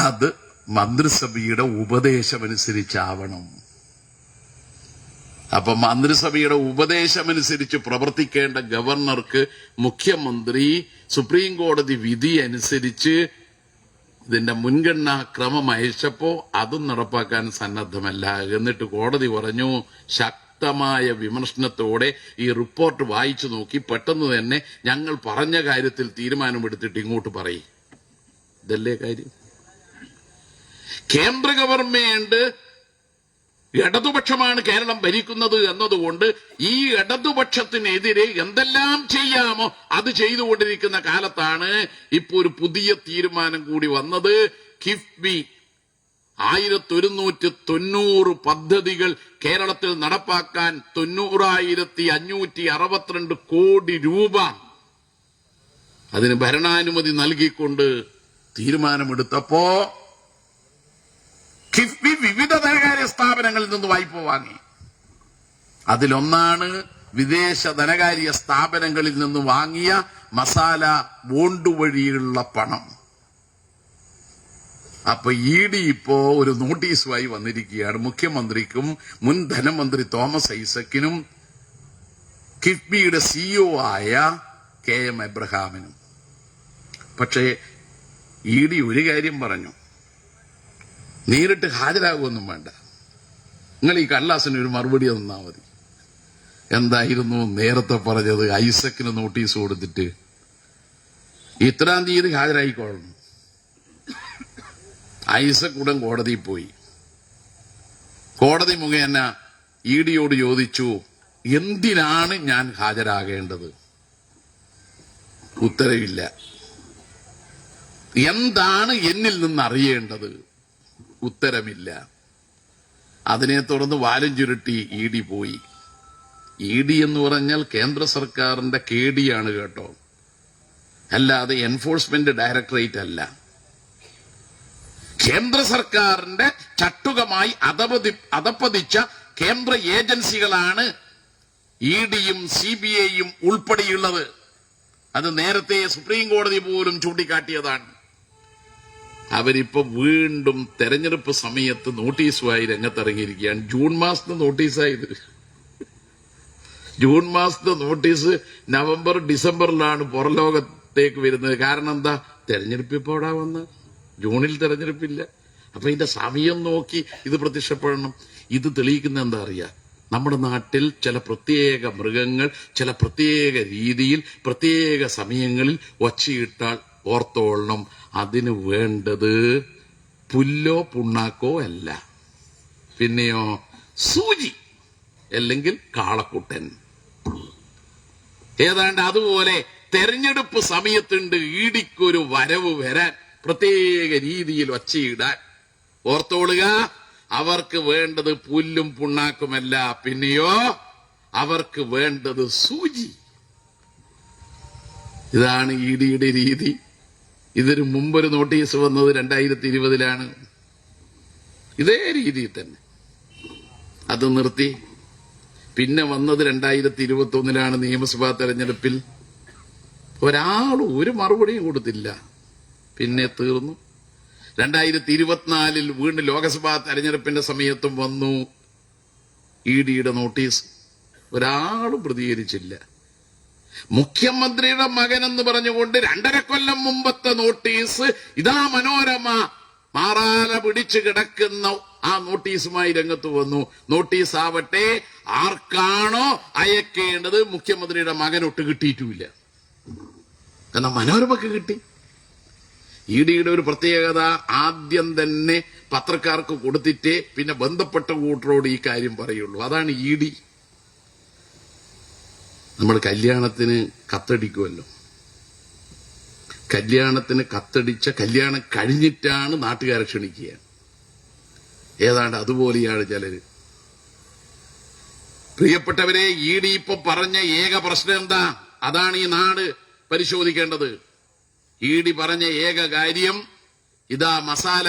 അത് മന്ത്രിസഭയുടെ ഉപദേശമനുസരിച്ചാവണം. അപ്പൊ മന്ത്രിസഭയുടെ ഉപദേശമനുസരിച്ച് പ്രവർത്തിക്കേണ്ട ഗവർണർക്ക് മുഖ്യമന്ത്രി സുപ്രീം കോടതി വിധി അനുസരിച്ച് ഇതിന്റെ മുൻഗണനാ ക്രമം അയച്ചപ്പോ അതും നടപ്പാക്കാൻ സന്നദ്ധമല്ല. എന്നിട്ട് കോടതി പറഞ്ഞു, ശക്തമായ വിമർശനത്തോടെ ഈ റിപ്പോർട്ട് വായിച്ചു നോക്കി പെട്ടെന്ന് തന്നെ ഞങ്ങൾ പറഞ്ഞ കാര്യത്തിൽ തീരുമാനമെടുത്തിട്ട് ഇങ്ങോട്ട് പറയും. ഇതല്ലേ കാര്യം? കേന്ദ്ര ഗവൺമെന്റ് ഇടതുപക്ഷമാണ് കേരളം ഭരിക്കുന്നത് എന്നതുകൊണ്ട് ഈ ഇടതുപക്ഷത്തിനെതിരെ എന്തെല്ലാം ചെയ്യാമോ അത് ചെയ്തുകൊണ്ടിരിക്കുന്ന കാലത്താണ് ഇപ്പോ ഒരു പുതിയ തീരുമാനം കൂടി വന്നത്. കിഫ്ബി 1190 പദ്ധതികൾ കേരളത്തിൽ നടപ്പാക്കാൻ 90,562 കോടി രൂപ അതിന് ഭരണാനുമതി നൽകിക്കൊണ്ട് തീരുമാനമെടുത്തപ്പോ കിഫ്ബി വിവിധ ധനകാര്യ സ്ഥാപനങ്ങളിൽ നിന്ന് വായ്പ വാങ്ങി. അതിലൊന്നാണ് വിദേശ ധനകാര്യ സ്ഥാപനങ്ങളിൽ നിന്ന് വാങ്ങിയ മസാല ബോണ്ട് വഴിയുള്ള പണം. അപ്പൊ ED ഇപ്പോ ഒരു നോട്ടീസുമായി വന്നിരിക്കുകയാണ് മുഖ്യമന്ത്രിക്കും മുൻ ധനമന്ത്രി തോമസ് ഐസക്കിനും കിഫ്ബിയുടെ CEO ആയ KM എബ്രഹാമിനും. പക്ഷേ ED ഒരു കാര്യം പറഞ്ഞു, നേരിട്ട് ഹാജരാകുമൊന്നും വേണ്ട, നിങ്ങൾ ഈ കടലാസിന് ഒരു മറുപടി തന്നാ മതി. എന്തായിരുന്നു നേരത്തെ പറഞ്ഞത്? ഐസക്കിന് നോട്ടീസ് കൊടുത്തിട്ട് ഇത്രാം തീയതി ഹാജരായിക്കൊള്ളണം. ഐസക് ഉടൻ കോടതിയിൽ പോയി. കോടതി മുഖേന EDയോട് ചോദിച്ചു, എന്തിനാണ് ഞാൻ ഹാജരാകേണ്ടത്? ഉത്തരവില്ല. എന്താണ് എന്നിൽ നിന്ന് അറിയേണ്ടത്? ഉത്തരമില്ല. അതിനെ തുടർന്ന് വാലും ചുരുട്ടി ED പോയി. ED എന്ന് പറഞ്ഞാൽ കേന്ദ്ര സർക്കാരിന്റെ KD-യാണ് കേട്ടോ, അല്ലാതെ എൻഫോഴ്സ്മെന്റ് ഡയറക്ടറേറ്റ് അല്ല. കേന്ദ്ര സർക്കാരിന്റെ ചട്ടുകമായി അധപ്പതിച്ച കേന്ദ്ര ഏജൻസികളാണ് EDയും CBIയും ഉൾപ്പെടെയുള്ളത്. അത് നേരത്തെ സുപ്രീം കോടതി പോലും ചൂണ്ടിക്കാട്ടിയതാണ്. അവരിപ്പോ വീണ്ടും തെരഞ്ഞെടുപ്പ് സമയത്ത് നോട്ടീസുമായി രംഗത്തിറങ്ങിയിരിക്കുകയാണ്. ജൂൺ മാസത്തെ നോട്ടീസായത്. ജൂൺ മാസത്തെ നോട്ടീസ് നവംബർ ഡിസംബറിലാണ് പുറലോകത്തേക്ക് വരുന്നത്. കാരണം എന്താ? തെരഞ്ഞെടുപ്പ് ഇപ്പോ അവിടെ വന്ന് ജൂണിൽ തെരഞ്ഞെടുപ്പില്ല. അപ്പൊ ഇതിന്റെ സമയം നോക്കി ഇത് പ്രത്യക്ഷപ്പെടണം. ഇത് തെളിയിക്കുന്ന എന്താ അറിയാ? നമ്മുടെ നാട്ടിൽ ചില പ്രത്യേക മൃഗങ്ങൾ ചില പ്രത്യേക രീതിയിൽ പ്രത്യേക സമയങ്ങളിൽ ഒച്ചയിട്ടാൽ ഓർത്തോളണം, അതിന് വേണ്ടത് പുല്ലോ പുണ്ണാക്കോ അല്ല, പിന്നെയോ സൂചി അല്ലെങ്കിൽ കാളക്കുട്ടൻ. ഏതാണ്ട് അതുപോലെ തെരഞ്ഞെടുപ്പ് സമയത്തുണ്ട് EDക്കൊരു വരവ് വരാൻ, പ്രത്യേക രീതിയിൽ ഒച്ചയിടാൻ. ഓർത്തോളുക, അവർക്ക് വേണ്ടത് പുല്ലും പുണ്ണാക്കുമല്ല, പിന്നെയോ അവർക്ക് വേണ്ടത് സൂചി. ഇതാണ് EDയുടെ രീതി. ഇതിനു മുമ്പൊരു നോട്ടീസ് വന്നത് 2020-ലാണ്. ഇതേ രീതിയിൽ തന്നെ അത് നിർത്തി. പിന്നെ വന്നത് 2021-ലാണ് നിയമസഭാ തെരഞ്ഞെടുപ്പിൽ. ഒരാളും ഒരു മറുപടിയും കൊടുത്തില്ല. പിന്നെ തീർന്നു. 2024 വീണ്ടും ലോക്സഭാ തെരഞ്ഞെടുപ്പിന്റെ സമയത്തും വന്നു EDയുടെ നോട്ടീസ്. ഒരാളും പ്രതികരിച്ചില്ല. മുഖ്യമന്ത്രിയുടെ മകൻ എന്ന് പറഞ്ഞുകൊണ്ട് 2.5 കൊല്ലം മുമ്പത്തെ നോട്ടീസ്, ഇതാ മനോരമ മാറാല പിടിച്ചു കിടക്കുന്ന ആ നോട്ടീസുമായി രംഗത്ത് വന്നു. നോട്ടീസ് ആവട്ടെ ആർക്കാണോ അയക്കേണ്ടത് മുഖ്യമന്ത്രിയുടെ മകനൊട്ട് കിട്ടിയിട്ടുമില്ല. കാരണം മനോരമക്ക് കിട്ടി. EDയുടെ ഒരു പ്രത്യേകത, ആദ്യം തന്നെ പത്രക്കാർക്ക് കൊടുത്തിട്ടേ പിന്നെ ബന്ധപ്പെട്ട കൂട്ടരോട് ഈ കാര്യം പറയുള്ളൂ. അതാണ് ED. നമ്മൾ കല്യാണത്തിന് കത്തടിക്കുമല്ലോ, കല്യാണത്തിന് കത്തടിച്ച കല്യാണം കഴിഞ്ഞിട്ടാണ് നാട്ടുകാരെ ക്ഷണിക്കുക. ഏതാണ്ട് അതുപോലെയാണ് ചിലര്. പ്രിയപ്പെട്ടവരെ, ED ഇപ്പൊ പറഞ്ഞ ഏക പ്രശ്നം എന്താ? അതാണ് ഈ നാട് പരിശോധിക്കേണ്ടത്. ED പറഞ്ഞ ഏക കാര്യം, ഇതാ മസാല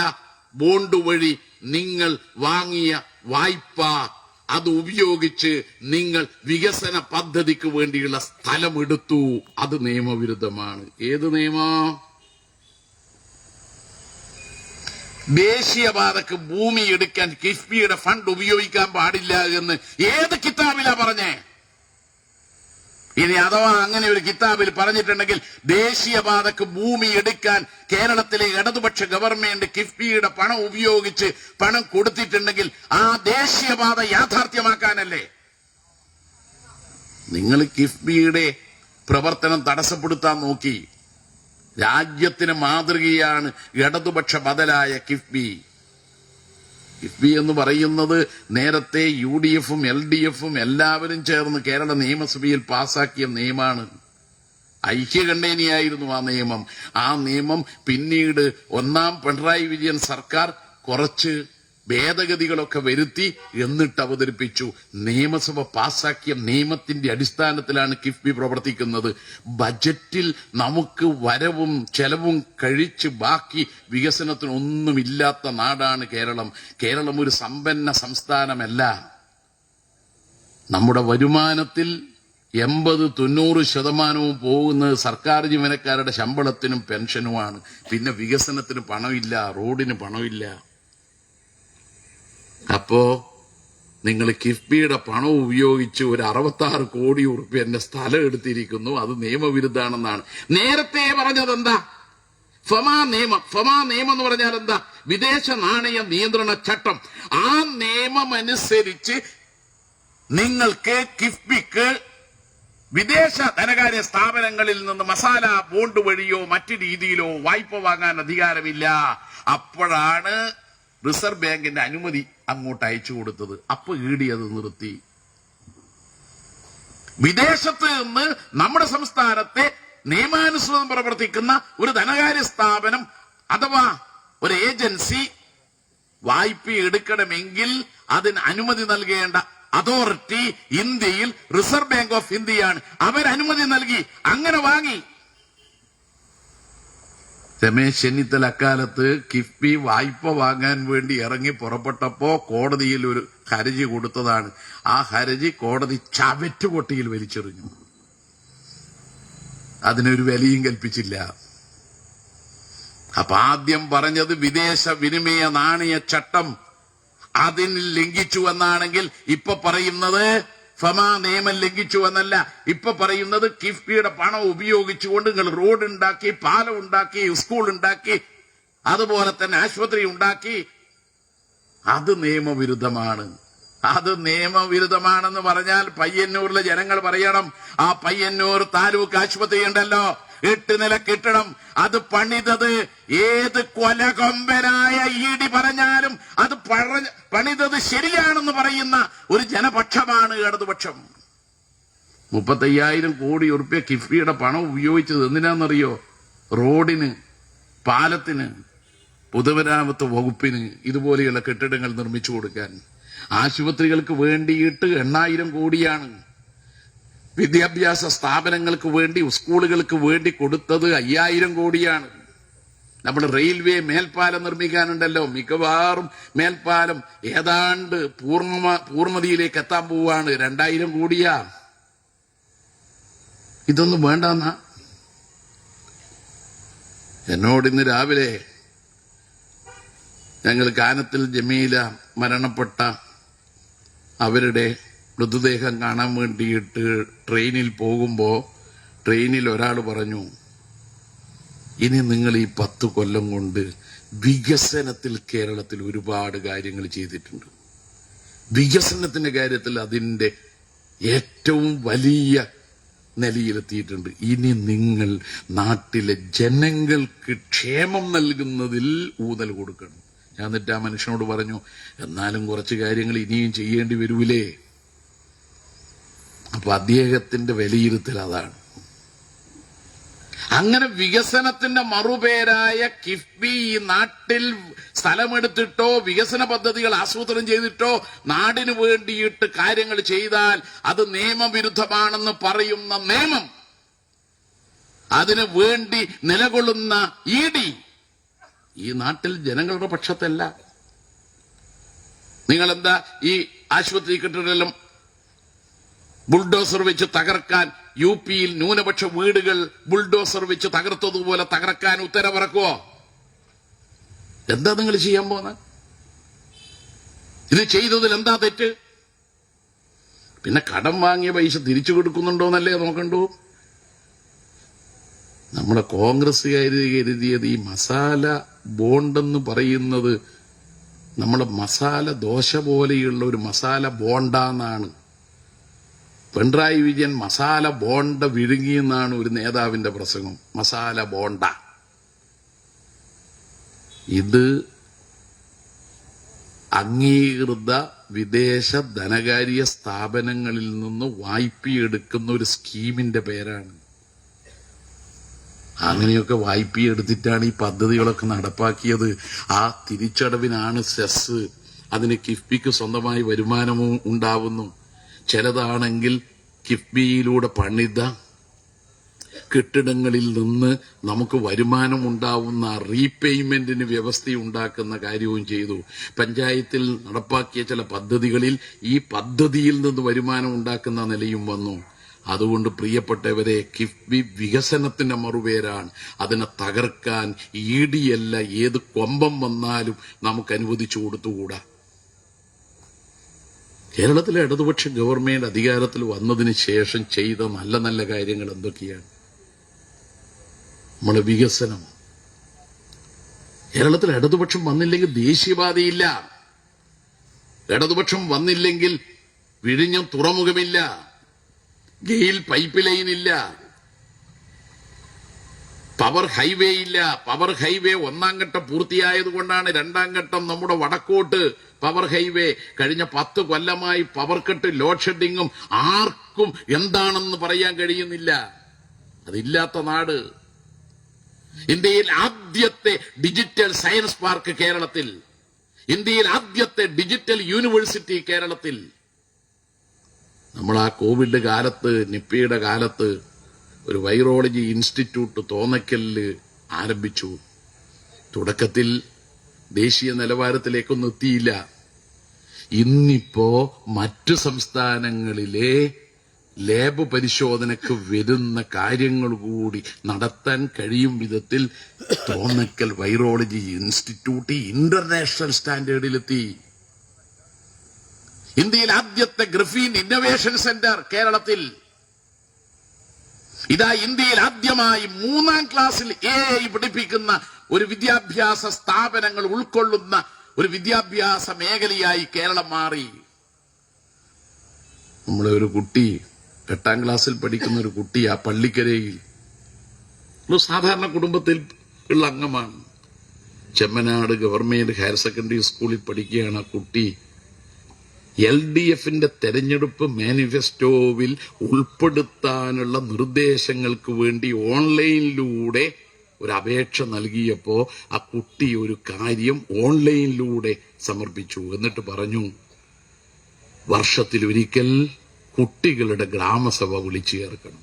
ബോണ്ട് വഴി നിങ്ങൾ വാങ്ങിയ വായ്പ, അത് ഉപയോഗിച്ച് നിങ്ങൾ വികസന പദ്ധതിക്ക് വേണ്ടിയുള്ള സ്ഥലമെടുത്തു, അത് നിയമവിരുദ്ധമാണ്. ഏത് നിയമം? ദേശീയപാതക്ക് ഭൂമി എടുക്കാൻ കിഫ്ബിയുടെ ഫണ്ട് ഉപയോഗിക്കാൻ പാടില്ല എന്ന് ഏത് കിതാബിലാ പറഞ്ഞേ? ഇനി അഥവാ അങ്ങനെ ഒരു കിതാബിൽ പറഞ്ഞിട്ടുണ്ടെങ്കിൽ ദേശീയപാതക്ക് ഭൂമി എടുക്കാൻ കേരളത്തിലെ ഇടതുപക്ഷ ഗവൺമെന്റ് കിഫ്ബിയുടെ പണം ഉപയോഗിച്ച് പണം കൊടുത്തിട്ടുണ്ടെങ്കിൽ ആ ദേശീയപാത യാഥാർത്ഥ്യമാക്കാനല്ലേ? നിങ്ങൾ കിഫ്ബിയുടെ പ്രവർത്തനം തടസ്സപ്പെടുത്താൻ നോക്കി. രാജ്യത്തിന് മാതൃകയാണ് ഇടതുപക്ഷ ബദലായ കിഫ്ബി. കിഫ്ബി എന്ന് പറയുന്നത് നേരത്തെ UDFും LDFും എല്ലാവരും ചേർന്ന് കേരള നിയമസഭയിൽ പാസാക്കിയ നിയമമാണ്. ഐക്യകണ്ഠേനയായിരുന്നു ആ നിയമം. ആ നിയമം പിന്നീട് 1ാം പിണറായി വിജയൻ സർക്കാർ കുറച്ച് ഭേദഗതികളൊക്കെ വരുത്തി എന്നിട്ട് അവതരിപ്പിച്ചു. നിയമസഭ പാസാക്കിയ നിയമത്തിന്റെ അടിസ്ഥാനത്തിലാണ് കിഫ്ബി പ്രവർത്തിക്കുന്നത്. ബജറ്റിൽ നമുക്ക് വരവും ചെലവും കഴിച്ച് ബാക്കി വികസനത്തിനൊന്നുമില്ലാത്ത നാടാണ് കേരളം. കേരളം ഒരു സമ്പന്ന സംസ്ഥാനമല്ല. നമ്മുടെ വരുമാനത്തിൽ 80-90% പോകുന്നത് സർക്കാർ ജീവനക്കാരുടെ ശമ്പളത്തിനും പെൻഷനുമാണ്. പിന്നെ വികസനത്തിന് പണമില്ല, റോഡിന് പണമില്ല. അപ്പോ നിങ്ങൾ കിഫ്ബിയുടെ പണം ഉപയോഗിച്ച് ഒരു 66 കോടി ഉറുപ്പ്യ എന്റെ സ്ഥലം എടുത്തിരിക്കുന്നു, അത് നിയമവിരുദ്ധാണെന്നാണ് നേരത്തെ പറഞ്ഞത്. എന്താ ഫമാ നിയമം എന്ന് പറഞ്ഞാൽ എന്താ? വിദേശ നാണയ നിയന്ത്രണ ചട്ടം. ആ നിയമം അനുസരിച്ച് നിങ്ങൾക്ക് കിഫ്ബിക്ക് വിദേശ ധനകാര്യ സ്ഥാപനങ്ങളിൽ നിന്ന് മസാല ബോണ്ട് വഴിയോ മറ്റു രീതിയിലോ വായ്പ വാങ്ങാൻ അധികാരമില്ല. അപ്പോഴാണ് റിസർവ് ബാങ്കിന്റെ അനുമതി അങ്ങോട്ട് അയച്ചു കൊടുത്തത്. അപ്പൊ ഈടി അത് നിർത്തി. വിദേശത്ത് നിന്ന് നമ്മുടെ സംസ്ഥാനത്തെ നിയമാനുസൃതം പ്രവർത്തിക്കുന്ന ഒരു ധനകാര്യ സ്ഥാപനം അഥവാ ഒരു ഏജൻസി വായ്പ എടുക്കണമെങ്കിൽ അതിന് അനുമതി നൽകേണ്ട അതോറിറ്റി ഇന്ത്യയിൽ റിസർവ് ബാങ്ക് ഓഫ് ഇന്ത്യയാണ്. അവരനുമതി നൽകി, അങ്ങനെ വാങ്ങി. രമേശ് ചെന്നിത്തല അക്കാലത്ത് കിഫ്ബി വായ്പ വാങ്ങാൻ വേണ്ടി ഇറങ്ങി പുറപ്പെട്ടപ്പോ കോടതിയിൽ ഒരു ഹർജി കൊടുത്തതാണ്. ആ ഹർജി കോടതി ചവറ്റുകൊട്ടിയിൽ വലിച്ചെറിഞ്ഞു. അതിനൊരു വിലയും കൽപ്പിച്ചില്ല. അപ്പൊ ആദ്യം പറഞ്ഞത് വിദേശ വിനിമയ നാണയ ചട്ടം അതിന് ലംഘിച്ചു എന്നാണെങ്കിൽ ഇപ്പൊ പറയുന്നത് ഫമാ നിയമം ലംഘിച്ചു എന്നല്ല. ഇപ്പൊ പറയുന്നത് കിഫ്ബിയുടെ പണം ഉപയോഗിച്ചുകൊണ്ട് നിങ്ങൾ റോഡ് ഉണ്ടാക്കി, പാലം ഉണ്ടാക്കി, സ്കൂൾ ഉണ്ടാക്കി, അതുപോലെ തന്നെ ആശുപത്രി ഉണ്ടാക്കി. അത് നിയമവിരുദ്ധമാണ്. അത് നിയമവിരുദ്ധമാണെന്ന് പറഞ്ഞാൽ പയ്യന്നൂരിലെ ജനങ്ങൾ പറയണം, ആ പയ്യന്നൂർ താലൂക്ക് ആശുപത്രി ഉണ്ടല്ലോ, 8 നില കെട്ടിടം, അത് പണിതത് ഏത് കൊലകൊമ്പനായ ഈടി പറഞ്ഞാലും അത് പണിതത് ശരിയാണെന്ന് പറയുന്ന ഒരു ജനപക്ഷമാണ് ഇടതുപക്ഷം. 35,000 കോടി ഉറുപ്പ്യ കിഫ്ബിയുടെ പണം ഉപയോഗിച്ചത് എന്തിനാണെന്നറിയോ? റോഡിന്, പാലത്തിന്, പൊതുമരാമത്ത് വകുപ്പിന് ഇതുപോലെയുള്ള കെട്ടിടങ്ങൾ നിർമ്മിച്ചു കൊടുക്കാൻ. ആശുപത്രികൾക്ക് വേണ്ടിയിട്ട് 8,000 കോടിയാണ്. വിദ്യാഭ്യാസ സ്ഥാപനങ്ങൾക്ക് വേണ്ടി, സ്കൂളുകൾക്ക് വേണ്ടി കൊടുത്തത് 5,000 കോടിയാണ്. നമ്മൾ റെയിൽവേ മേൽപ്പാലം നിർമ്മിക്കാനുണ്ടല്ലോ, മിക്കവാറും മേൽപ്പാലം ഏതാണ്ട് പൂർണ്ണതയിലേക്ക് എത്താൻ പോവാണ്. 2,000 കോടിയാ. ഇതൊന്നും വേണ്ടെന്നാ? എന്നോട് ഇന്ന് രാവിലെ ഞങ്ങൾ കാനത്തിൽ ജമീല മരണപ്പെട്ട അവരുടെ മൃതദേഹം കാണാൻ വേണ്ടിയിട്ട് ട്രെയിനിൽ പോകുമ്പോൾ ട്രെയിനിൽ ഒരാൾ പറഞ്ഞു, ഇനി നിങ്ങൾ ഈ 10 കൊല്ലം കൊണ്ട് വികസനത്തിൽ കേരളത്തിൽ ഒരുപാട് കാര്യങ്ങൾ ചെയ്തിട്ടുണ്ട്. വികസനത്തിന്റെ കാര്യത്തിൽ അതിന്റെ ഏറ്റവും വലിയ നിലയിലെത്തിയിട്ടുണ്ട്. ഇനി നിങ്ങൾ നാട്ടിലെ ജനങ്ങൾക്ക് ക്ഷേമം നൽകുന്നതിൽ ഊന്നൽ കൊടുക്കണം. ഞാൻ എന്നിട്ട് ആ മനുഷ്യനോട് പറഞ്ഞു, എന്നാലും കുറച്ച് കാര്യങ്ങൾ ഇനിയും ചെയ്യേണ്ടി വരൂലേ? അപ്പൊ അദ്ദേഹത്തിന്റെ വിലയിരുത്തൽ അതാണ്. അങ്ങനെ വികസനത്തിന്റെ മറുപേരായ കിഫ്ബി ഈ നാട്ടിൽ സ്ഥലമെടുത്തിട്ടോ വികസന പദ്ധതികൾ ആസൂത്രണം ചെയ്തിട്ടോ നാടിനു വേണ്ടിയിട്ട് കാര്യങ്ങൾ ചെയ്താൽ അത് നിയമവിരുദ്ധമാണെന്ന് പറയുന്ന നിയമം, അതിനു വേണ്ടി നിലകൊള്ളുന്ന ഇഡി ഈ നാട്ടിൽ ജനങ്ങളുടെ പക്ഷത്തല്ല. നിങ്ങളെന്താ ഈ ആശുപത്രി കെട്ടിടമെല്ലാം ബുൾഡോസർ വെച്ച് തകർക്കാൻ, UP-യിൽ ന്യൂനപക്ഷ വീടുകൾ ബുൾഡോസർ വെച്ച് തകർത്തതുപോലെ തകർക്കാൻ ഉത്തരവിറക്കുവോ? എന്താ നിങ്ങൾ ചെയ്യാൻ പോകുന്നത്? ഇത് ചെയ്തതിൽ എന്താ തെറ്റ്? പിന്നെ കടം വാങ്ങിയ പൈസ തിരിച്ചു കൊടുക്കുന്നുണ്ടോന്നല്ലേ നോക്കണ്ടു. നമ്മുടെ കോൺഗ്രസ്സുകാർ കരുതിയത് ഈ മസാല ബോണ്ടെന്ന് പറയുന്നത് നമ്മളെ മസാല ദോശ പോലെയുള്ള ഒരു മസാല ബോണ്ടാന്നാണ്. പിണറായി വിജയൻ മസാല ബോണ്ട വിഴുങ്ങിയെന്നാണ് ഒരു നേതാവിന്റെ പ്രസംഗം. മസാല ബോണ്ട ഇത് അംഗീകൃത വിദേശ ധനകാര്യ സ്ഥാപനങ്ങളിൽ നിന്ന് വായ്പയെടുക്കുന്ന ഒരു സ്കീമിന്റെ പേരാണ്. അങ്ങനെയൊക്കെ വായ്പ എടുത്തിട്ടാണ് ഈ പദ്ധതികളൊക്കെ നടപ്പാക്കിയത്. ആ തിരിച്ചടവിനാണ് സെസ്. അതിന് കിഫ്ബിക്ക് സ്വന്തമായി വരുമാനവും ഉണ്ടാവുന്നു. ചിലതാണെങ്കിൽ കിഫ്ബിയിലൂടെ പണിത കെട്ടിടങ്ങളിൽ നിന്ന് നമുക്ക് വരുമാനം ഉണ്ടാവുന്ന റീപേയ്മെന്റിന് വ്യവസ്ഥയുണ്ടാക്കുന്ന കാര്യവും ചെയ്തു. പഞ്ചായത്തിൽ നടപ്പാക്കിയ ചില പദ്ധതികളിൽ ഈ പദ്ധതിയിൽ നിന്ന് വരുമാനം ഉണ്ടാക്കുന്ന നിലയും വന്നു. അതുകൊണ്ട് പ്രിയപ്പെട്ടവരെ, കിഫ്ബി വികസനത്തിന്റെ മറുപേരാണ്. അതിനെ തകർക്കാൻ ഈടിയല്ല ഏത് കൊമ്പം വന്നാലും നമുക്ക് അനുവദിച്ചു കൊടുത്തുകൂടാ. കേരളത്തിലെ ഇടതുപക്ഷ ഗവൺമെന്റ് അധികാരത്തിൽ വന്നതിന് ശേഷം ചെയ്ത നല്ല നല്ല കാര്യങ്ങൾ എന്തൊക്കെയാണ്? നമ്മുടെ വികസനം. കേരളത്തിൽ ഇടതുപക്ഷം വന്നില്ലെങ്കിൽ ദേശീയപാതയില്ല. ഇടതുപക്ഷം വന്നില്ലെങ്കിൽ വിഴിഞ്ഞം തുറമുഖമില്ല, ഗെയിൽ പൈപ്പ് ലൈൻ ഇല്ല, പവർ ഹൈവേ ഇല്ല. പവർ ഹൈവേ 1ാം ഘട്ടം പൂർത്തിയായതുകൊണ്ടാണ് 2ാം ഘട്ടം നമ്മുടെ വടക്കോട്ട് പവർ ഹൈവേ. കഴിഞ്ഞ 10 കൊല്ലമായി പവർ കട്ട്, ലോഡ് ഷെഡിങ്ങും ആർക്കും എന്താണെന്ന് പറയാൻ കഴിയുന്നില്ല. അതില്ലാത്ത നാട്. ഇന്ത്യയിൽ ആദ്യത്തെ ഡിജിറ്റൽ സയൻസ് പാർക്ക് കേരളത്തിൽ, ഇന്ത്യയിൽ ആദ്യത്തെ ഡിജിറ്റൽ യൂണിവേഴ്സിറ്റി കേരളത്തിൽ. നമ്മൾ ആ കോവിഡ് കാലത്ത്, നിപ്പയുടെ കാലത്ത് ഒരു വൈറോളജി ഇൻസ്റ്റിറ്റ്യൂട്ട് തോന്നയ്ക്കലിൽ ആരംഭിച്ചു. തുടക്കത്തിൽ ദേശീയ നിലവാരത്തിലേക്കൊന്നും എത്തിയില്ല. ഇന്നിപ്പോ മറ്റു സംസ്ഥാനങ്ങളിലെ ലാബ് പരിശോധനയ്ക്ക് വരുന്ന കാര്യങ്ങൾ കൂടി നടത്താൻ കഴിയും വിധത്തിൽ തോന്നയ്ക്കൽ വൈറോളജി ഇൻസ്റ്റിറ്റ്യൂട്ട് ഇന്റർനാഷണൽ സ്റ്റാൻഡേർഡിലെത്തി. ഇന്ത്യയിൽ ആദ്യത്തെ ഗ്രഫീൻ ഇന്നൊവേഷൻ സെന്റർ കേരളത്തിൽ. ഇതാ ഇന്ത്യയിൽ ആദ്യമായി 3ാം ക്ലാസ്സിൽ AI പഠിപ്പിക്കുന്ന ഒരു വിദ്യാഭ്യാസ സ്ഥാപനങ്ങൾ ഉൾക്കൊള്ളുന്ന ഒരു വിദ്യാഭ്യാസ മേഖലയായി കേരളം മാറി. നമ്മളെ ഒരു കുട്ടി 8ാം ക്ലാസ്സിൽ പഠിക്കുന്ന ഒരു കുട്ടി ആ പള്ളിക്കരയിൽ ഒരു സാധാരണ കുടുംബത്തിൽ ഉള്ള അംഗമാണ്. ചെമ്മനാട് ഗവൺമെന്റ് ഹയർ സെക്കൻഡറി സ്കൂളിൽ പഠിക്കുകയാണ് ആ കുട്ടി. LDFന്റെ തെരഞ്ഞെടുപ്പ് മാനിഫെസ്റ്റോവിൽ ഉൾപ്പെടുത്താനുള്ള നിർദ്ദേശങ്ങൾക്ക് വേണ്ടി ഓൺലൈനിലൂടെ ഒരു അപേക്ഷ നൽകിയപ്പോ ആ കുട്ടി ഒരു കാര്യം ഓൺലൈനിലൂടെ സമർപ്പിച്ചു. എന്നിട്ട് പറഞ്ഞു, വർഷത്തിലൊരിക്കൽ കുട്ടികളുടെ ഗ്രാമസഭ വിളിച്ചു ചേർക്കണം.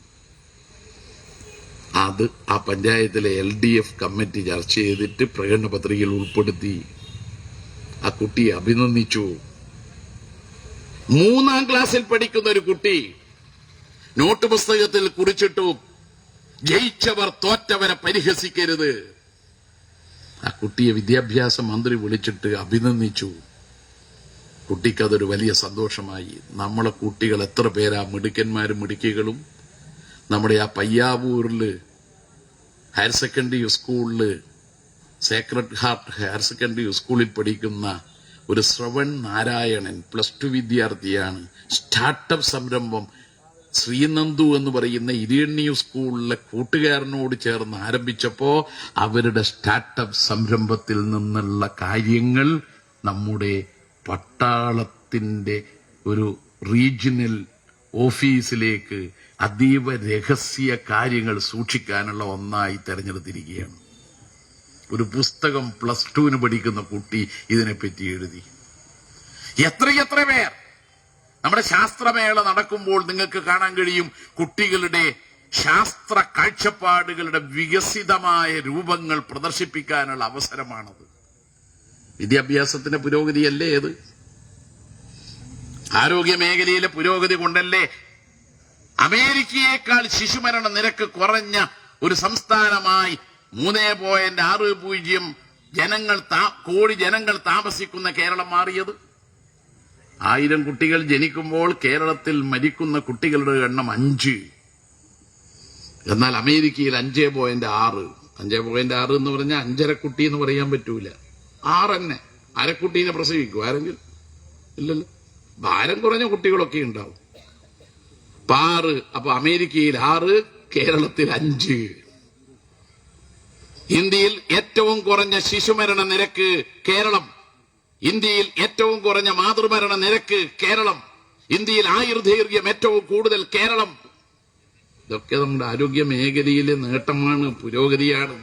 അത് ആ പഞ്ചായത്തിലെ LDF കമ്മിറ്റി ചർച്ച ചെയ്തിട്ട് പ്രകടന പത്രികയിൽ ഉൾപ്പെടുത്തി. ആ കുട്ടിയെ അഭിനന്ദിച്ചു. 3ാം ക്ലാസ്സിൽ പഠിക്കുന്ന ഒരു കുട്ടി നോട്ട് പുസ്തകത്തിൽ കുറിച്ചിട്ടു, ജയിച്ചവർ തോറ്റവരെ പരിഹസിക്കരുത്. ആ കുട്ടിയെ വിദ്യാഭ്യാസ മന്ത്രി വിളിച്ചിട്ട് അഭിനന്ദിച്ചു. കുട്ടിക്കതൊരു വലിയ സന്തോഷമായി. നമ്മളെ കുട്ടികൾ എത്ര പേരാ മിടുക്കന്മാരും മിടുക്കികളും. നമ്മുടെ ആ പയ്യാവൂരില് ഹയർ സെക്കൻഡറി സ്കൂളില്, സേക്രഡ് ഹാർട്ട് ഹയർ സെക്കൻഡറി സ്കൂളിൽ പഠിക്കുന്ന ഒരു ശ്രവൺ നാരായണൻ +2 വിദ്യാർത്ഥിയാണ്. സ്റ്റാർട്ടപ്പ് സംരംഭം ശ്രീനന്ദു എന്ന് പറയുന്ന ഇരിയണ്ണി സ്കൂളിലെ കൂട്ടുകാരനോട് ചേർന്ന് ആരംഭിച്ചപ്പോ അവരുടെ സ്റ്റാർട്ടപ്പ് സംരംഭത്തിൽ നിന്നുള്ള കാര്യങ്ങൾ നമ്മുടെ പട്ടാളത്തിന്റെ ഒരു റീജിയണൽ ഓഫീസിലേക്ക് അതീവ രഹസ്യ കാര്യങ്ങൾ സൂക്ഷിക്കാനുള്ള ഒന്നായി തെരഞ്ഞെടുത്തിരിക്കുകയാണ്. ഒരു പുസ്തകം +2 പഠിക്കുന്ന കുട്ടി ഇതിനെപ്പറ്റി എഴുതി. എത്രയെത്ര പേർ. നമ്മുടെ ശാസ്ത്രമേള നടക്കുമ്പോൾ നിങ്ങൾക്ക് കാണാൻ കഴിയും കുട്ടികളുടെ ശാസ്ത്ര കാഴ്ചപ്പാടുകളുടെ വികസിതമായ രൂപങ്ങൾ പ്രദർശിപ്പിക്കാനുള്ള അവസരമാണത്. വിദ്യാഭ്യാസത്തിന്റെ പുരോഗതിയല്ലേ അത്? ആരോഗ്യ മേഖലയിലെ പുരോഗതി കൊണ്ടല്ലേ അമേരിക്കയേക്കാൾ ശിശുമരണ നിരക്ക് കുറഞ്ഞ ഒരു സംസ്ഥാനമായി 3.60 കോടി ജനങ്ങൾ താമസിക്കുന്ന കേരളം മാറിയത്. 1000 കുട്ടികൾ ജനിക്കുമ്പോൾ കേരളത്തിൽ മരിക്കുന്ന കുട്ടികളുടെ എണ്ണം 5. എന്നാൽ അമേരിക്കയിൽ 5.6. 5.6 എന്ന് പറഞ്ഞാൽ 5.5 കുട്ടി എന്ന് പറയാൻ പറ്റൂല. 6 തന്നെ. അരക്കുട്ടീനെ പ്രസവിക്കും ആരെങ്കിലും? ഇല്ലല്ലോ. ഭാരം കുറഞ്ഞ കുട്ടികളൊക്കെ ഉണ്ടാവും. 6. അപ്പൊ അമേരിക്കയിൽ 6, കേരളത്തിൽ 5. ഇന്ത്യയിൽ ഏറ്റവും കുറഞ്ഞ ശിശുമരണ നിരക്ക് കേരളം. ഇന്ത്യയിൽ ഏറ്റവും കുറഞ്ഞ മാതൃമരണ നിരക്ക് കേരളം. ഇന്ത്യയിൽ ആയുർദൈർഘ്യം ഏറ്റവും കൂടുതൽ കേരളം. ഇതൊക്കെ നമ്മുടെ ആരോഗ്യ മേഖലയിലെ നേട്ടമാണ്, പുരോഗതിയാണ്.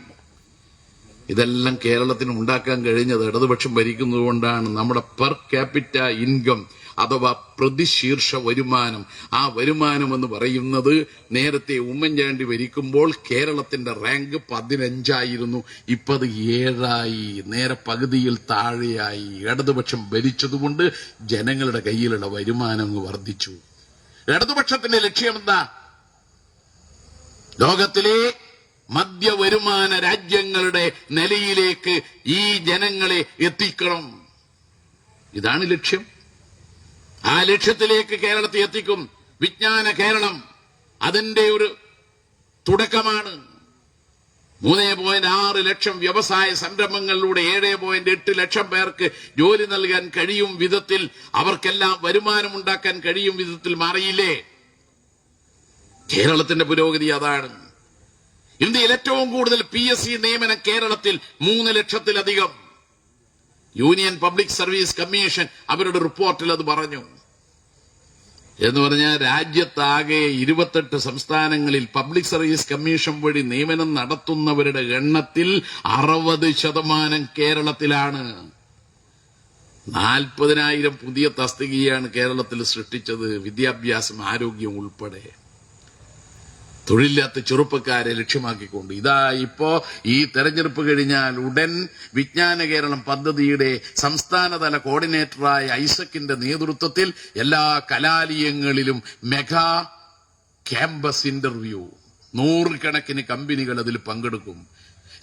ഇതെല്ലാം കേരളത്തിന് ഉണ്ടാക്കാൻ കഴിഞ്ഞത് ഇടതുപക്ഷം ഭരിക്കുന്നതുകൊണ്ടാണ്. നമ്മുടെ പെർ ക്യാപിറ്റ ഇൻകം അഥവാ പ്രതിശീർഷ വരുമാനം, ആ വരുമാനം എന്ന് പറയുന്നത് നേരത്തെ ഉമ്മൻചാണ്ടി ഭരിക്കുമ്പോൾ കേരളത്തിന്റെ റാങ്ക് 15 ഇപ്പൊ അത് 7 നേരെ പകുതിയിൽ താഴെയായി. ഇടതുപക്ഷം ഭരിച്ചതുകൊണ്ട് ജനങ്ങളുടെ കയ്യിലുള്ള വരുമാനം അങ്ങ് വർദ്ധിച്ചു. ഇടതുപക്ഷത്തിന്റെ ലക്ഷ്യം എന്താ? ലോകത്തിലെ മധ്യവരുമാന രാജ്യങ്ങളുടെ നിലയിലേക്ക് ഈ ജനങ്ങളെ എത്തിക്കണം. ഇതാണ് ലക്ഷ്യം. ആ ലക്ഷ്യത്തിലേക്ക് കേരളത്തെ എത്തിക്കും. വിജ്ഞാന കേരളം അതിന്റെ ഒരു തുടക്കമാണ്. 3.6 ലക്ഷം വ്യവസായ സംരംഭങ്ങളിലൂടെ 7.8 ലക്ഷം പേർക്ക് ജോലി നൽകാൻ കഴിയും വിധത്തിൽ, അവർക്കെല്ലാം വരുമാനമുണ്ടാക്കാൻ കഴിയും വിധത്തിൽ മാറിയില്ലേ? കേരളത്തിന്റെ പുരോഗതി അതാണ്. ഇന്ത്യയിൽ ഏറ്റവും കൂടുതൽ PSC നിയമനം കേരളത്തിൽ 3 ലക്ഷത്തിലധികം. യൂണിയൻ പബ്ലിക് സർവീസ് കമ്മീഷൻ അവരുടെ റിപ്പോർട്ടിൽ അത് പറഞ്ഞു. എന്ന് പറഞ്ഞാൽ രാജ്യത്താകെ 28 സംസ്ഥാനങ്ങളിൽ പബ്ലിക് സർവീസ് കമ്മീഷൻ വഴി നിയമനം നടത്തുന്നവരുടെ എണ്ണത്തിൽ 60% കേരളത്തിലാണ്. 40,000 പുതിയ തസ്തികയാണ് കേരളത്തിൽ സൃഷ്ടിച്ചത്, വിദ്യാഭ്യാസം ആരോഗ്യം ഉൾപ്പെടെ. തൊഴിലില്ലാത്ത ചെറുപ്പക്കാരെ ലക്ഷ്യമാക്കിക്കൊണ്ട് ഇതാ ഇപ്പോ ഈ തെരഞ്ഞെടുപ്പ് കഴിഞ്ഞാൽ ഉടൻ വിജ്ഞാന കേരളം പദ്ധതിയുടെ സംസ്ഥാനതല കോർഡിനേറ്ററായ ഐസക്കിന്റെ നേതൃത്വത്തിൽ എല്ലാ കലാലയങ്ങളിലും മെഗാ ക്യാമ്പസ് ഇന്റർവ്യൂ, 100 കണക്കിന് കമ്പനികൾ അതിൽ പങ്കെടുക്കും.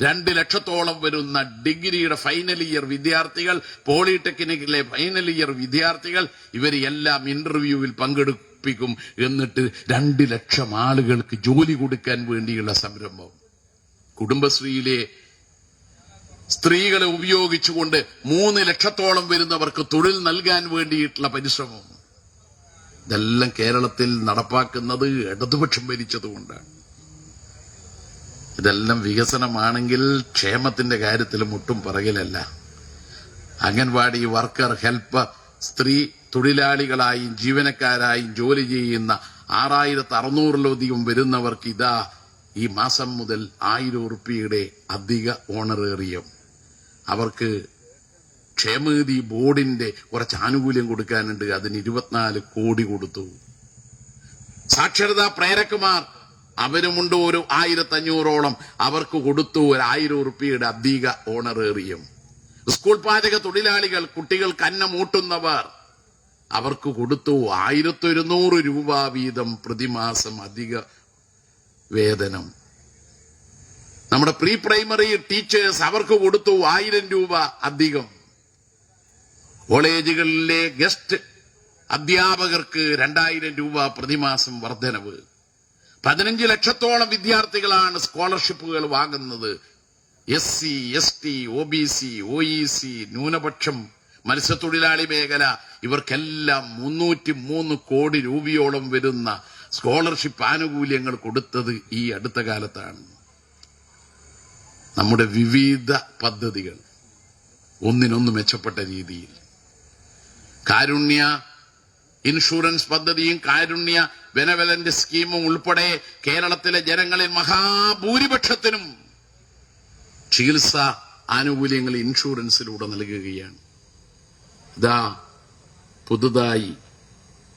2 ലക്ഷത്തോളം വരുന്ന ഡിഗ്രിയുടെ ഫൈനൽ ഇയർ വിദ്യാർത്ഥികൾ, പോളിടെക്നിക്കിലെ ഫൈനൽ ഇയർ വിദ്യാർത്ഥികൾ, ഇവരെല്ലാം ഇന്റർവ്യൂവിൽ പങ്കെടുക്കും. എന്നിട്ട് 2 ലക്ഷം ആളുകൾക്ക് ജോലി കൊടുക്കാൻ വേണ്ടിയുള്ള സംരംഭം. കുടുംബശ്രീയിലെ സ്ത്രീകളെ ഉപയോഗിച്ചുകൊണ്ട് 3 ലക്ഷത്തോളം വരുന്നവർക്ക് തൊഴിൽ നൽകാൻ വേണ്ടിയിട്ടുള്ള പരിശ്രമം. ഇതെല്ലാം കേരളത്തിൽ നടപ്പാക്കുന്നത് ഇടതുപക്ഷം ഭരിച്ചതുകൊണ്ടാണ്. ഇതെല്ലാം വികസനമാണെങ്കിൽ ക്ഷേമത്തിന്റെ കാര്യത്തിൽ മുട്ടും പറകിലല്ല. അംഗൻവാടി വർക്കർ, ഹെൽപ്പർ, സ്ത്രീ തൊഴിലാളികളായും ജീവനക്കാരായും ജോലി ചെയ്യുന്ന 6,600-ലധികം വരുന്നവർക്ക് ഇതാ ഈ മാസം മുതൽ 1000 രൂപയുടെ അധിക ഓണറേറിയം. അവർക്ക് ക്ഷേമനിധി ബോർഡിന്റെ കുറച്ച് ആനുകൂല്യം കൊടുക്കാനുണ്ട്, അതിന് 24 കോടി കൊടുത്തു. സാക്ഷരതാ പ്രേരകമാർ അവരുമുണ്ട് ഒരു 1500-ഓളം, അവർക്ക് കൊടുത്തു 1000 രൂപയുടെ അധിക ഓണറേറിയം. സ്കൂൾ പാചക തൊഴിലാളികൾ, കുട്ടികൾക്ക് അന്നമൂട്ടുന്നവർ, അവർക്ക് കൊടുത്തു 1200 രൂപ വീതം പ്രതിമാസം അധിക വേതനം. നമ്മുടെ പ്രീ പ്രൈമറി ടീച്ചേഴ്സ്, അവർക്ക് കൊടുത്തു 1000 രൂപ അധികം. കോളേജുകളിലെ ഗസ്റ്റ് അധ്യാപകർക്ക് 2000 രൂപ പ്രതിമാസം വർധനവ്. 15 ലക്ഷത്തോളം വിദ്യാർത്ഥികളാണ് സ്കോളർഷിപ്പുകൾ വാങ്ങുന്നത്. SC, ST, OBC, OEC, ന്യൂനപക്ഷം, മത്സ്യത്തൊഴിലാളി മേഖല, ഇവർക്കെല്ലാം 303 കോടി രൂപയോളം വരുന്ന സ്കോളർഷിപ്പ് ആനുകൂല്യങ്ങൾ കൊടുത്തത് ഈ അടുത്ത കാലത്താണ്. നമ്മുടെ വിവിധ പദ്ധതികൾ ഒന്നിനൊന്ന് മെച്ചപ്പെട്ട രീതിയിൽ, കാരുണ്യ ഇൻഷുറൻസ് പദ്ധതിയും കാരുണ്യ ബെനവലന്റ് സ്കീമും ഉൾപ്പെടെ കേരളത്തിലെ ജനങ്ങളിൽ മഹാഭൂരിപക്ഷത്തിനും ചികിത്സാ ആനുകൂല്യങ്ങൾ ഇൻഷുറൻസിലൂടെ നൽകുകയാണ്. ഇതാ പുതുതായി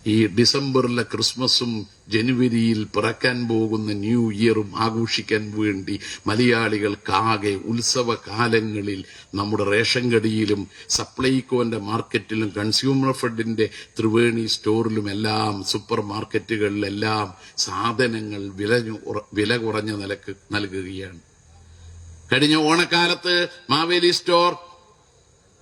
ഈ ഡിസംബറിലെ ക്രിസ്മസും ജനുവരിയിൽ പിറക്കാൻ പോകുന്ന ന്യൂ ഇയറും ആഘോഷിക്കാൻ വേണ്ടി മലയാളികൾക്കാകെ ഉത്സവകാലങ്ങളിൽ നമ്മുടെ റേഷൻ കടയിലും സപ്ലൈകോന്റെ മാർക്കറ്റിലും കൺസ്യൂമർ ഫെഡിന്റെ ത്രിവേണി സ്റ്റോറിലും എല്ലാം സൂപ്പർ മാർക്കറ്റുകളിലെല്ലാം സാധനങ്ങൾ വില കുറഞ്ഞ നിലക്ക് നൽകുകയാണ്. കഴിഞ്ഞ ഓണക്കാലത്ത് മാവേലി സ്റ്റോർ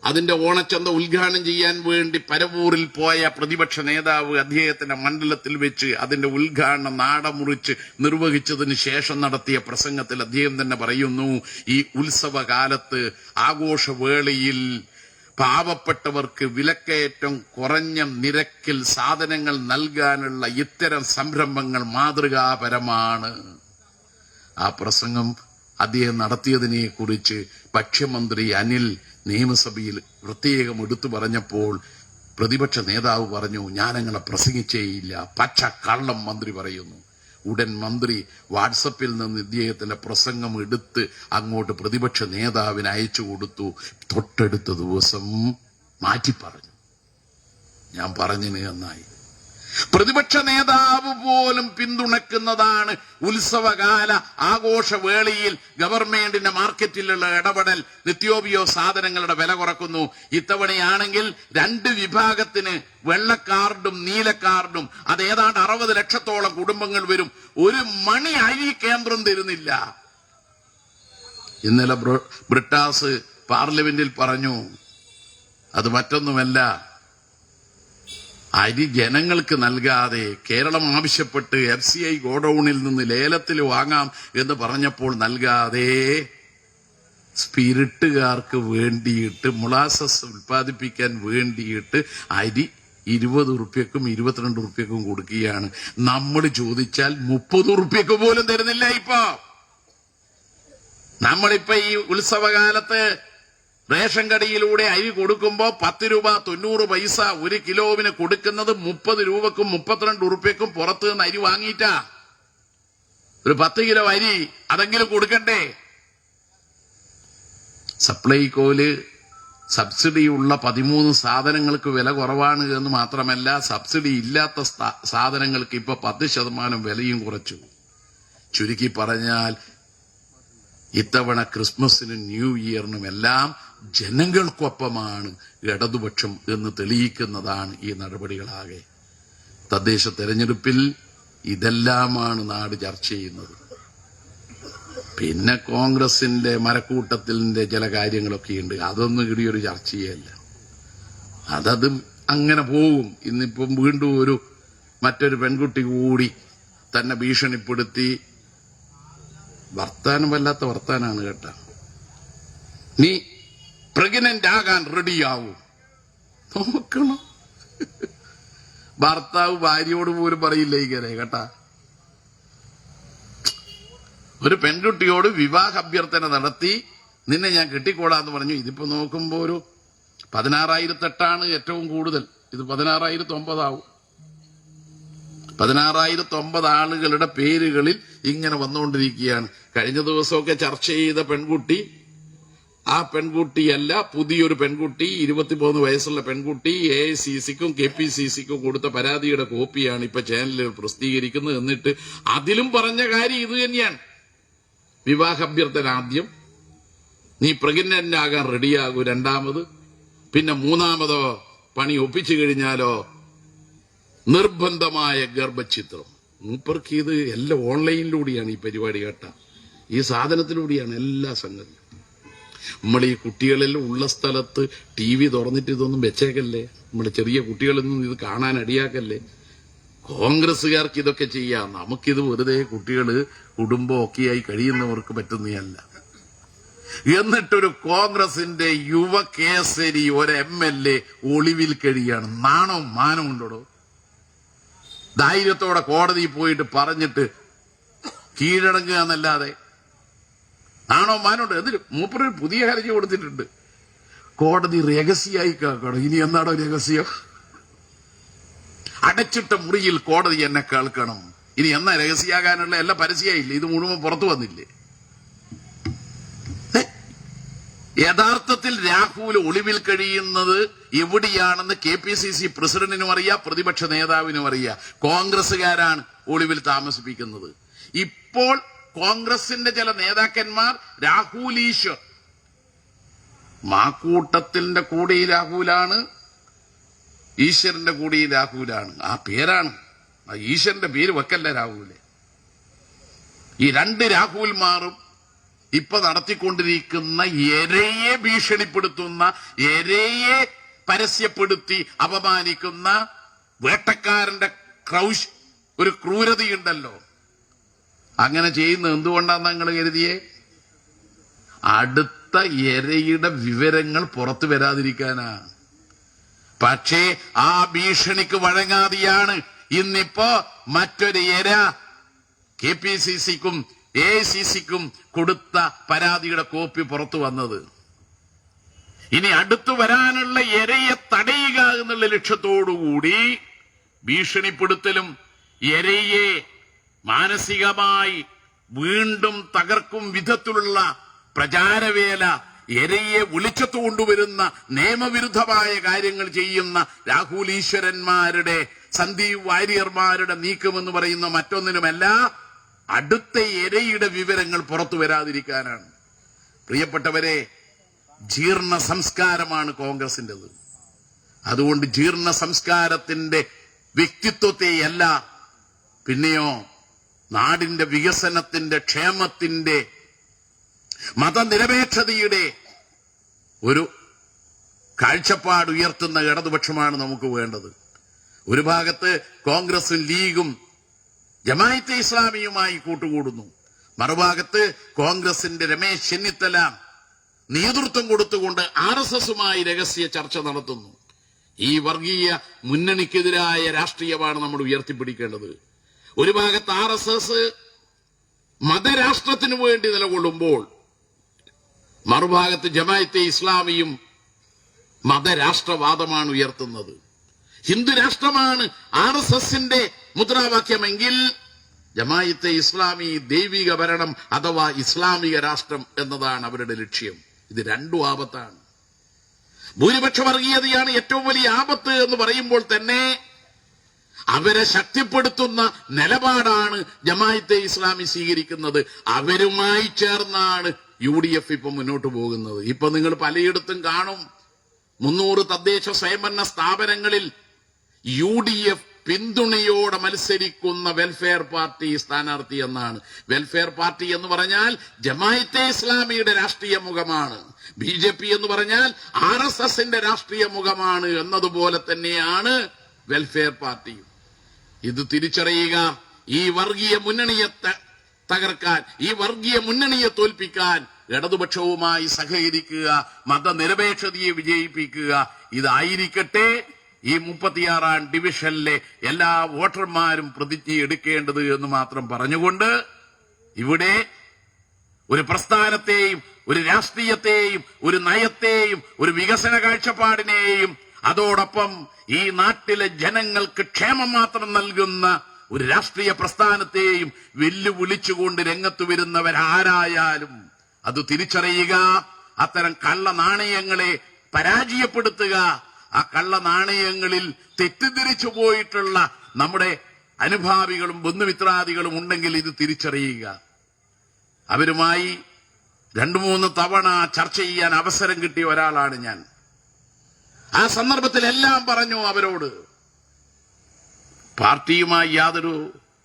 അതിന്റെ ഓണച്ചന്ത ഉദ്ഘാടനം ചെയ്യാൻ വേണ്ടി പരവൂരിൽ പോയ പ്രതിപക്ഷ നേതാവ് അദ്ദേഹത്തിന്റെ മണ്ഡലത്തിൽ വെച്ച് അതിന്റെ ഉദ്ഘാടനം നാടമുറിച്ച് നിർവഹിച്ചതിന് ശേഷം നടത്തിയ പ്രസംഗത്തിൽ അദ്ദേഹം തന്നെ പറയുന്നു, ഈ ഉത്സവകാലത്ത് ആഘോഷവേളയിൽ പാവപ്പെട്ടവർക്ക് വിലക്കയറ്റം കുറഞ്ഞ നിരക്കിൽ സാധനങ്ങൾ നൽകാനുള്ള ഇത്തരം സംരംഭങ്ങൾ മാതൃകാപരമാണ്. ആ പ്രസംഗം അദ്ദേഹം നടത്തിയതിനെ കുറിച്ച് ഭക്ഷ്യമന്ത്രി അനിൽ നിയമസഭയിൽ പ്രത്യേകം എടുത്തു പറഞ്ഞപ്പോൾ പ്രതിപക്ഷ നേതാവ് പറഞ്ഞു, ഞാനങ്ങനെ പ്രസംഗിച്ചേയില്ല, പച്ച കള്ളം മന്ത്രി പറയുന്നു. ഉടൻ മന്ത്രി വാട്സപ്പിൽ നിന്ന് ഇദ്ദേഹത്തിന്റെ പ്രസംഗം എടുത്ത് അങ്ങോട്ട് പ്രതിപക്ഷ നേതാവിന് അയച്ചു കൊടുത്തു. തൊട്ടടുത്ത ദിവസം മാറ്റി പറഞ്ഞു. ഞാൻ പറഞ്ഞതിന് നന്നായി. പ്രതിപക്ഷ നേതാവ് പോലും പിന്തുണക്കുന്നതാണ് ഉത്സവകാല ആഘോഷവേളയിൽ ഗവൺമെന്റിന്റെ മാർക്കറ്റിലുള്ള ഇടപെടൽ. നിത്യോപയോഗ സാധനങ്ങളുടെ വില കുറക്കുന്നു. ഇത്തവണയാണെങ്കിൽ 2 വിഭാഗത്തിന് വെള്ള കാർഡും നീല കാർഡും, അത് ഏതാണ്ട് 60 ലക്ഷത്തോളം കുടുംബങ്ങൾ വരും. 1 മണി അരി കേന്ദ്രം തരുന്നില്ല. ഇന്നലെ ബ്രിട്ടാസ് പാർലമെന്റിൽ പറഞ്ഞു, അത് മറ്റൊന്നുമല്ല, അരി ജനങ്ങൾക്ക് നൽകാതെ കേരളം ആവശ്യപ്പെട്ട് FCI ഗോഡൌണിൽ നിന്ന് ലേലത്തിൽ വാങ്ങാം എന്ന് പറഞ്ഞപ്പോൾ നൽകാതെ സ്പിരിറ്റുകാർക്ക് വേണ്ടിയിട്ട്, മുളാസസ് ഉൽപ്പാദിപ്പിക്കാൻ വേണ്ടിയിട്ട് അരി 20 ഉറുപ്പ്യക്കും 22 ഉറുപ്പ്യക്കും കൊടുക്കുകയാണ്. നമ്മൾ ചോദിച്ചാൽ 30 ഉറുപ്പ്യക്ക് പോലും തരുന്നില്ല. നമ്മളിപ്പോ ഈ ഉത്സവകാലത്ത് റേഷൻ കടയിലൂടെ അരി കൊടുക്കുമ്പോ 10 രൂപ 90 പൈസ 1 കിലോവിന് കൊടുക്കുന്നത് 30 രൂപക്കും 32 ഉറുപ്പ്യക്കും പുറത്തു നിന്ന് അരി വാങ്ങിയിട്ടാ. ഒരു 10 കിലോ അരി അതെങ്കിലും കൊടുക്കണ്ടേ? സപ്ലൈകോയില് സബ്സിഡിയുള്ള 13 സാധനങ്ങൾക്ക് വില കുറവാണ് എന്ന് മാത്രമല്ല, സബ്സിഡി ഇല്ലാത്ത സാധനങ്ങൾക്ക് ഇപ്പൊ 10% വിലയും കുറച്ചു. ചുരുക്കി പറഞ്ഞാൽ ഇത്തവണ ക്രിസ്മസിനും ന്യൂ ഇയറിനുമെല്ലാം ജനങ്ങൾക്കൊപ്പമാണ് ഇടതുപക്ഷം എന്ന് തെളിയിക്കുന്നതാണ് ഈ നടപടികളാകെ. തദ്ദേശ തെരഞ്ഞെടുപ്പിൽ ഇതെല്ലാമാണ് നാട് ചർച്ച ചെയ്യുന്നത്. പിന്നെ കോൺഗ്രസിന്റെ മരക്കൂട്ടത്തിന്റെ ചില കാര്യങ്ങളൊക്കെയുണ്ട്. അതൊന്നും ഇടിയൊരു ചർച്ചയല്ല. അതതും അങ്ങനെ പോകും. ഇന്നിപ്പം വീണ്ടും മറ്റൊരു പെൺകുട്ടി കൂടി തന്നെ ഭീഷണിപ്പെടുത്തി. വർത്താനം വല്ലാത്ത വർത്താനാണ് കേട്ടാ. നീ പ്രഗ്നന്റ് ആകാൻ റെഡിയാവും. നോക്കണം, ഭർത്താവ് ഭാര്യയോട് പോലും പറയില്ല ഇങ്ങനെ കേട്ടാ. ഒരു പെൺകുട്ടിയോട് വിവാഹ അഭ്യർത്ഥന നടത്തി, നിന്നെ ഞാൻ കെട്ടിക്കോടാന്ന് പറഞ്ഞു. ഇതിപ്പോ നോക്കുമ്പോ 16,008 ഏറ്റവും കൂടുതൽ. ഇത് 16,009 ആവും. 16,009 ആളുകളുടെ പേരുകളിൽ ഇങ്ങനെ വന്നുകൊണ്ടിരിക്കുകയാണ്. കഴിഞ്ഞ ദിവസമൊക്കെ ചർച്ച ചെയ്ത പെൺകുട്ടി, ആ പെൺകുട്ടിയല്ല, പുതിയൊരു പെൺകുട്ടി, 23 വയസ്സുള്ള പെൺകുട്ടി AICCക്കും KPCCക്കും കൊടുത്ത പരാതിയുടെ കോപ്പിയാണ് ഇപ്പൊ ചാനലിൽ പ്രസിദ്ധീകരിക്കുന്നത്. എന്നിട്ട് അതിലും പറഞ്ഞ കാര്യം ഇത് തന്നെയാണ്. വിവാഹ അഭ്യർത്ഥന ആദ്യം, നീ പ്രഗ്നന്റ് ആകാൻ റെഡിയാകൂ. 2ാമത്, പിന്നെ 3ാമതോ പണി ഒപ്പിച്ചു കഴിഞ്ഞാലോ നിർബന്ധമായ ഗർഭഛിദ്രം. മൂപ്പർക്ക് ഇത് എല്ലാം ഓൺലൈനിലൂടെയാണ് ഈ പരിപാടി കേട്ടാ. ഈ സാധനത്തിലൂടെയാണ് എല്ലാ സംഗതിയും. നമ്മൾ ഈ കുട്ടികളെല്ലാം ഉള്ള സ്ഥലത്ത് TV തുറന്നിട്ട് ഇതൊന്നും വെച്ചേക്കല്ലേ. നമ്മുടെ ചെറിയ കുട്ടികളൊന്നും ഇത് കാണാൻ അടിയാക്കല്ലേ. കോൺഗ്രസ്സുകാർക്ക് ഇതൊക്കെ ചെയ്യാം. നമുക്കിത് വെറുതെ കുട്ടികള് കുടുംബം ഒക്കെയായി കഴിയുന്നവർക്ക് പറ്റുന്നതല്ല. എന്നിട്ടൊരു കോൺഗ്രസിന്റെ യുവകേസരി ഒരു MLA ഒളിവിൽ കഴിയാണ്. നാണവും മാനവും ഉണ്ടോ? ധൈര്യത്തോടെ കോടതിയിൽ പോയിട്ട് പറഞ്ഞിട്ട് കീഴടങ്ങുക എന്നല്ലാതെ നാണോ മാനുണ്ട്. എന്നിട്ട് മൂപ്പരൊരു പുതിയ ഹർജി കൊടുത്തിട്ടുണ്ട്. കോടതി രഹസ്യമായി കേൾക്കണം. ഇനി എന്നാടോ രഹസ്യം? അടച്ചിട്ട മുറിയിൽ കോടതി എന്നെ കേൾക്കണം. ഇനി എന്നാ രഹസ്യമാകാനുള്ള എല്ലാം പരസ്യമായില്ലേ? ഇത് മുഴുവൻ പുറത്തു വന്നില്ലേ? യഥാർത്ഥത്തിൽ രാഹുൽ ഒളിവിൽ കഴിയുന്നത് എവിടെയാണെന്ന് KPCC പ്രസിഡന്റിനും അറിയാം, പ്രതിപക്ഷ നേതാവിനും അറിയാം. കോൺഗ്രസുകാരാണ് ഒളിവിൽ താമസിപ്പിക്കുന്നത്. ഇപ്പോൾ കോൺഗ്രസിന്റെ ചില നേതാക്കന്മാർ രാഹുൽ ഈശ്വർ, മാക്കൂട്ടത്തിന്റെ കൂടെ രാഹുലാണ്, ഈശ്വരന്റെ കൂടെ രാഹുലാണ്. ആ പേരാണ്, ആ ഈശ്വരന്റെ പേര് വെക്കല്ല രാഹുല്. ഈ 2 രാഹുൽമാരും ഇപ്പൊ നടത്തിക്കൊണ്ടിരിക്കുന്ന എരയെ ഭീഷണിപ്പെടുത്തുന്ന, എരയെ പരസ്യപ്പെടുത്തി അപമാനിക്കുന്ന വേട്ടക്കാരന്റെ ഒരു ക്രൂരതയുണ്ടല്ലോ. അങ്ങനെ ചെയ്യുന്നത് എന്തുകൊണ്ടാന്ന് നിങ്ങൾ കരുതിയേ? അടുത്ത എരയുടെ വിവരങ്ങൾ പുറത്തു വരാതിരിക്കാനാ. പക്ഷേ ആ ഭീഷണിക്ക് വഴങ്ങാതെയാണ് ഇന്നിപ്പോ മറ്റൊരു എര KPCCക്കും AICCക്കും കൊടുത്ത പരാതിയുടെ കോപ്പി പുറത്തു വന്നത്. ഇനി അടുത്തു വരാനുള്ള എരയെ തടയുക എന്നുള്ള ലക്ഷ്യത്തോടുകൂടി ഭീഷണിപ്പെടുത്തലും എരയെ മാനസികമായി വീണ്ടും തകർക്കും വിധത്തിലുള്ള പ്രചാരവേല, എരയെ വിളിച്ചത്തു കൊണ്ടുവരുന്ന നിയമവിരുദ്ധമായ കാര്യങ്ങൾ ചെയ്യുന്ന രാഹുൽ ഈശ്വരന്മാരുടെ, സന്ദീപ് വാര്യർമാരുടെ നീക്കമെന്ന് പറയുന്ന മറ്റൊന്നിനുമല്ല, അടുത്ത എരയുടെ വിവരങ്ങൾ പുറത്തു വരാതിരിക്കാനാണ്. പ്രിയപ്പെട്ടവരെ, ജീർണ സംസ്കാരമാണ് കോൺഗ്രസിൻ്റെത്. അതുകൊണ്ട് ജീർണ സംസ്കാരത്തിന്റെ വ്യക്തിത്വത്തെയല്ല, പിന്നെയോ നാടിന്റെ വികസനത്തിന്റെ, ക്ഷേമത്തിന്റെ, മതനിരപേക്ഷതയുടെ ഒരു കാഴ്ചപ്പാട് ഉയർത്തുന്ന ഇടതുപക്ഷമാണ് നമുക്ക് വേണ്ടത്. ഒരു ഭാഗത്ത് കോൺഗ്രസും ലീഗും ജമാഅത്തെ ഇസ്ലാമിയുമായി കൂട്ടുകൂടുന്നു, മറുഭാഗത്ത് കോൺഗ്രസിന്റെ രമേശ് ചെന്നിത്തല നേതൃത്വം കൊടുത്തുകൊണ്ട് RSSുമായി രഹസ്യ ചർച്ച നടത്തുന്നു. ഈ വർഗീയ മുന്നണിക്കെതിരായ രാഷ്ട്രീയമാണ് നമ്മൾ ഉയർത്തിപ്പിടിക്കേണ്ടത്. ഒരു ഭാഗത്ത് RSS മതരാഷ്ട്രത്തിനു വേണ്ടി നിലകൊള്ളുമ്പോൾ, മറുഭാഗത്ത് ജമാഅത്തെ ഇസ്ലാമിയും മതരാഷ്ട്രവാദമാണ് ഉയർത്തുന്നത്. ഹിന്ദു രാഷ്ട്രമാണ് RSSന്റെ മുദ്രാവാക്യമെങ്കിൽ ജമാഅത്തെ ഇസ്ലാമി ദൈവിക ഭരണം അഥവാ ഇസ്ലാമിക രാഷ്ട്രം എന്നതാണ് അവരുടെ ലക്ഷ്യം. ഇത് രണ്ടും ആപത്താണ്. ഭൂരിപക്ഷ വർഗീയതയാണ് ഏറ്റവും വലിയ ആപത്ത് എന്ന് പറയുമ്പോൾ തന്നെ അവരെ ശക്തിപ്പെടുത്തുന്ന നിലപാടാണ് ജമാഅത്തെ ഇസ്ലാമി സ്വീകരിക്കുന്നത്. അവരുമായി ചേർന്നാണ് UDF ഇപ്പൊ മുന്നോട്ട് പോകുന്നത്. ഇപ്പൊ നിങ്ങൾ പലയിടത്തും കാണും, 300 തദ്ദേശ സ്വയംഭരണ സ്ഥാപനങ്ങളിൽ UDF പിന്തുണയോടെ മത്സരിക്കുന്ന വെൽഫെയർ പാർട്ടി സ്ഥാനാർത്ഥി എന്നാണ്. വെൽഫെയർ പാർട്ടി എന്ന് പറഞ്ഞാൽ ജമാഅത്തെ ഇസ്ലാമിയുടെ രാഷ്ട്രീയ മുഖമാണ്. BJP എന്ന് പറഞ്ഞാൽ RSSന്റെ രാഷ്ട്രീയ മുഖമാണ് എന്നതുപോലെ തന്നെയാണ് വെൽഫെയർ പാർട്ടിയും. ഇത് തിരിച്ചറിയുക. ഈ വർഗീയ മുന്നണിയെ തകർക്കാൻ, ഈ വർഗീയ മുന്നണിയെ തോൽപ്പിക്കാൻ ഇടതുപക്ഷവുമായി സഹകരിക്കുക, മതനിരപേക്ഷതയെ വിജയിപ്പിക്കുക. ഇതായിരിക്കട്ടെ ഈ 36ാം ഡിവിഷനിലെ എല്ലാ വോട്ടർമാരും പ്രതിജ്ഞ എടുക്കേണ്ടത് എന്ന് മാത്രം പറഞ്ഞുകൊണ്ട്, ഇവിടെ ഒരു പ്രസ്ഥാനത്തെയും ഒരു രാഷ്ട്രീയത്തെയും ഒരു നയത്തെയും ഒരു വികസന കാഴ്ചപ്പാടിനെയും അതോടൊപ്പം ഈ നാട്ടിലെ ജനങ്ങൾക്ക് ക്ഷേമം മാത്രം നൽകുന്ന ഒരു രാഷ്ട്രീയ പ്രസ്ഥാനത്തെയും വെല്ലുവിളിച്ചുകൊണ്ട് രംഗത്ത് വരുന്നവരാരായാലും അത് തിരിച്ചറിയുക, അത്തരം കള്ള നാണയങ്ങളെ പരാജയപ്പെടുത്തുക. ആ കള്ള നാണയങ്ങളിൽ തെറ്റിദ്ധരിച്ചു പോയിട്ടുള്ള നമ്മുടെ അനുഭാവികളും ബന്ധുമിത്രാദികളും ഉണ്ടെങ്കിൽ ഇത് തിരിച്ചറിയുക. അവരുമായി 2-3 തവണ ചർച്ച ചെയ്യാൻ അവസരം കിട്ടിയ ഒരാളാണ് ഞാൻ. ആ സന്ദർഭത്തിൽ എല്ലാം പറഞ്ഞു അവരോട്. പാർട്ടിയുമായി യാതൊരു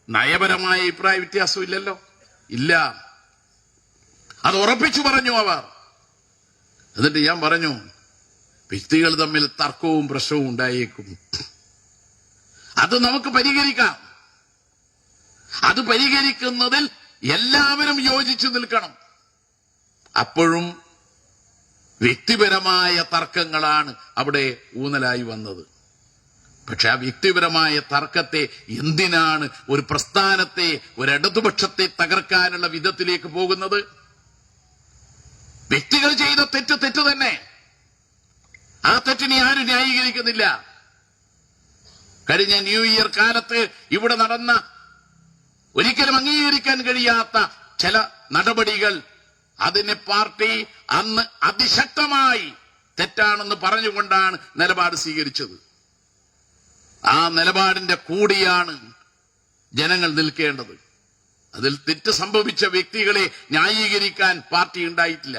നയപരമായ അഭിപ്രായ വ്യത്യാസവും ഇല്ലല്ലോ, ഇല്ല. അത് ഉറപ്പിച്ചു പറഞ്ഞു അവർ. എന്നിട്ട് ഞാൻ പറഞ്ഞു, വ്യക്തികൾ തമ്മിൽ തർക്കവും പ്രശ്നവും ഉണ്ടായേക്കും, അത് നമുക്ക് പരിഹരിക്കാം. അത് പരിഹരിക്കുന്നതിൽ എല്ലാവരും യോജിച്ചു നിൽക്കണം. അപ്പോഴും വ്യക്തിപരമായ തർക്കങ്ങളാണ് അവിടെ ഊന്നലായി വന്നത്. പക്ഷെ ആ വ്യക്തിപരമായ തർക്കത്തെ എന്തിനാണ് ഒരു പ്രസ്ഥാനത്തെ, ഒരു ഇടതുപക്ഷത്തെ തകർക്കാനുള്ള വിധത്തിലേക്ക് പോകുന്നത്? വ്യക്തികൾ ചെയ്ത തെറ്റ് തന്നെ. ആ തെറ്റിനെ ആരും ന്യായീകരിക്കുന്നില്ല. കഴിഞ്ഞ ന്യൂ ഇയർ കാലത്ത് ഇവിടെ നടന്ന ഒരിക്കലും അംഗീകരിക്കാൻ കഴിയാത്ത ചില നടപടികൾ, അതിനെ പാർട്ടി അന്ന് അതിശക്തമായി തെറ്റാണെന്ന് പറഞ്ഞുകൊണ്ടാണ് നിലപാട് സ്വീകരിച്ചത്. ആ നിലപാടിന്റെ കൂടിയാണ് ജനങ്ങൾ നിൽക്കേണ്ടത്. അതിൽ തെറ്റ് സംഭവിച്ച വ്യക്തികളെ ന്യായീകരിക്കാൻ പാർട്ടി ഉണ്ടായിട്ടില്ല.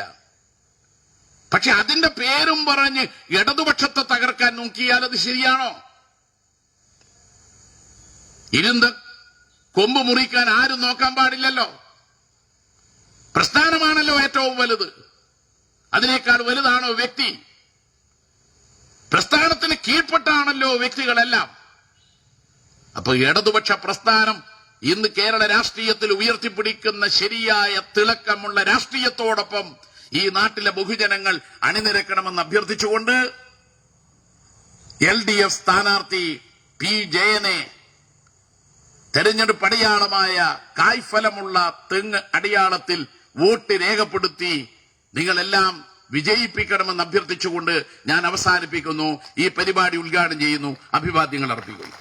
പക്ഷെ അതിന്റെ പേരും പറഞ്ഞ് ഇടതുപക്ഷത്തെ തകർക്കാൻ നോക്കിയാൽ അത് ശരിയാണോ? ഇരുന്ന് കൊമ്പ് മുറിക്കാൻ ആരും നോക്കാൻ പാടില്ലല്ലോ. പ്രസ്ഥാനമാണല്ലോ ഏറ്റവും വലുത്. അതിനേക്കാൾ വലുതാണോ വ്യക്തി? പ്രസ്ഥാനത്തിന് കീഴ്പ്പെട്ടാണല്ലോ വ്യക്തികളെല്ലാം. അപ്പൊ ഇടതുപക്ഷ പ്രസ്ഥാനം ഇന്ന് കേരള രാഷ്ട്രീയത്തിൽ ഉയർത്തിപ്പിടിക്കുന്ന ശരിയായ തിളക്കമുള്ള രാഷ്ട്രീയത്തോടൊപ്പം ഈ നാട്ടിലെ ബഹുജനങ്ങൾ അണിനിരക്കണമെന്ന് അഭ്യർത്ഥിച്ചുകൊണ്ട് LDF സ്ഥാനാർത്ഥി P. ജയനെ തെരഞ്ഞെടുപ്പ് അടയാളമായ കായ്ഫലമുള്ള തെങ്ങ് അടയാളത്തിൽ വോട്ട് രേഖപ്പെടുത്തി നിങ്ങളെല്ലാം വിജയിപ്പിക്കണമെന്ന് അഭ്യർത്ഥിച്ചുകൊണ്ട് ഞാൻ അവസാനിപ്പിക്കുന്നു. ഈ പരിപാടി ഉദ്ഘാടനം ചെയ്യുന്നു. അഭിവാദ്യങ്ങൾ അർപ്പിക്കുന്നു.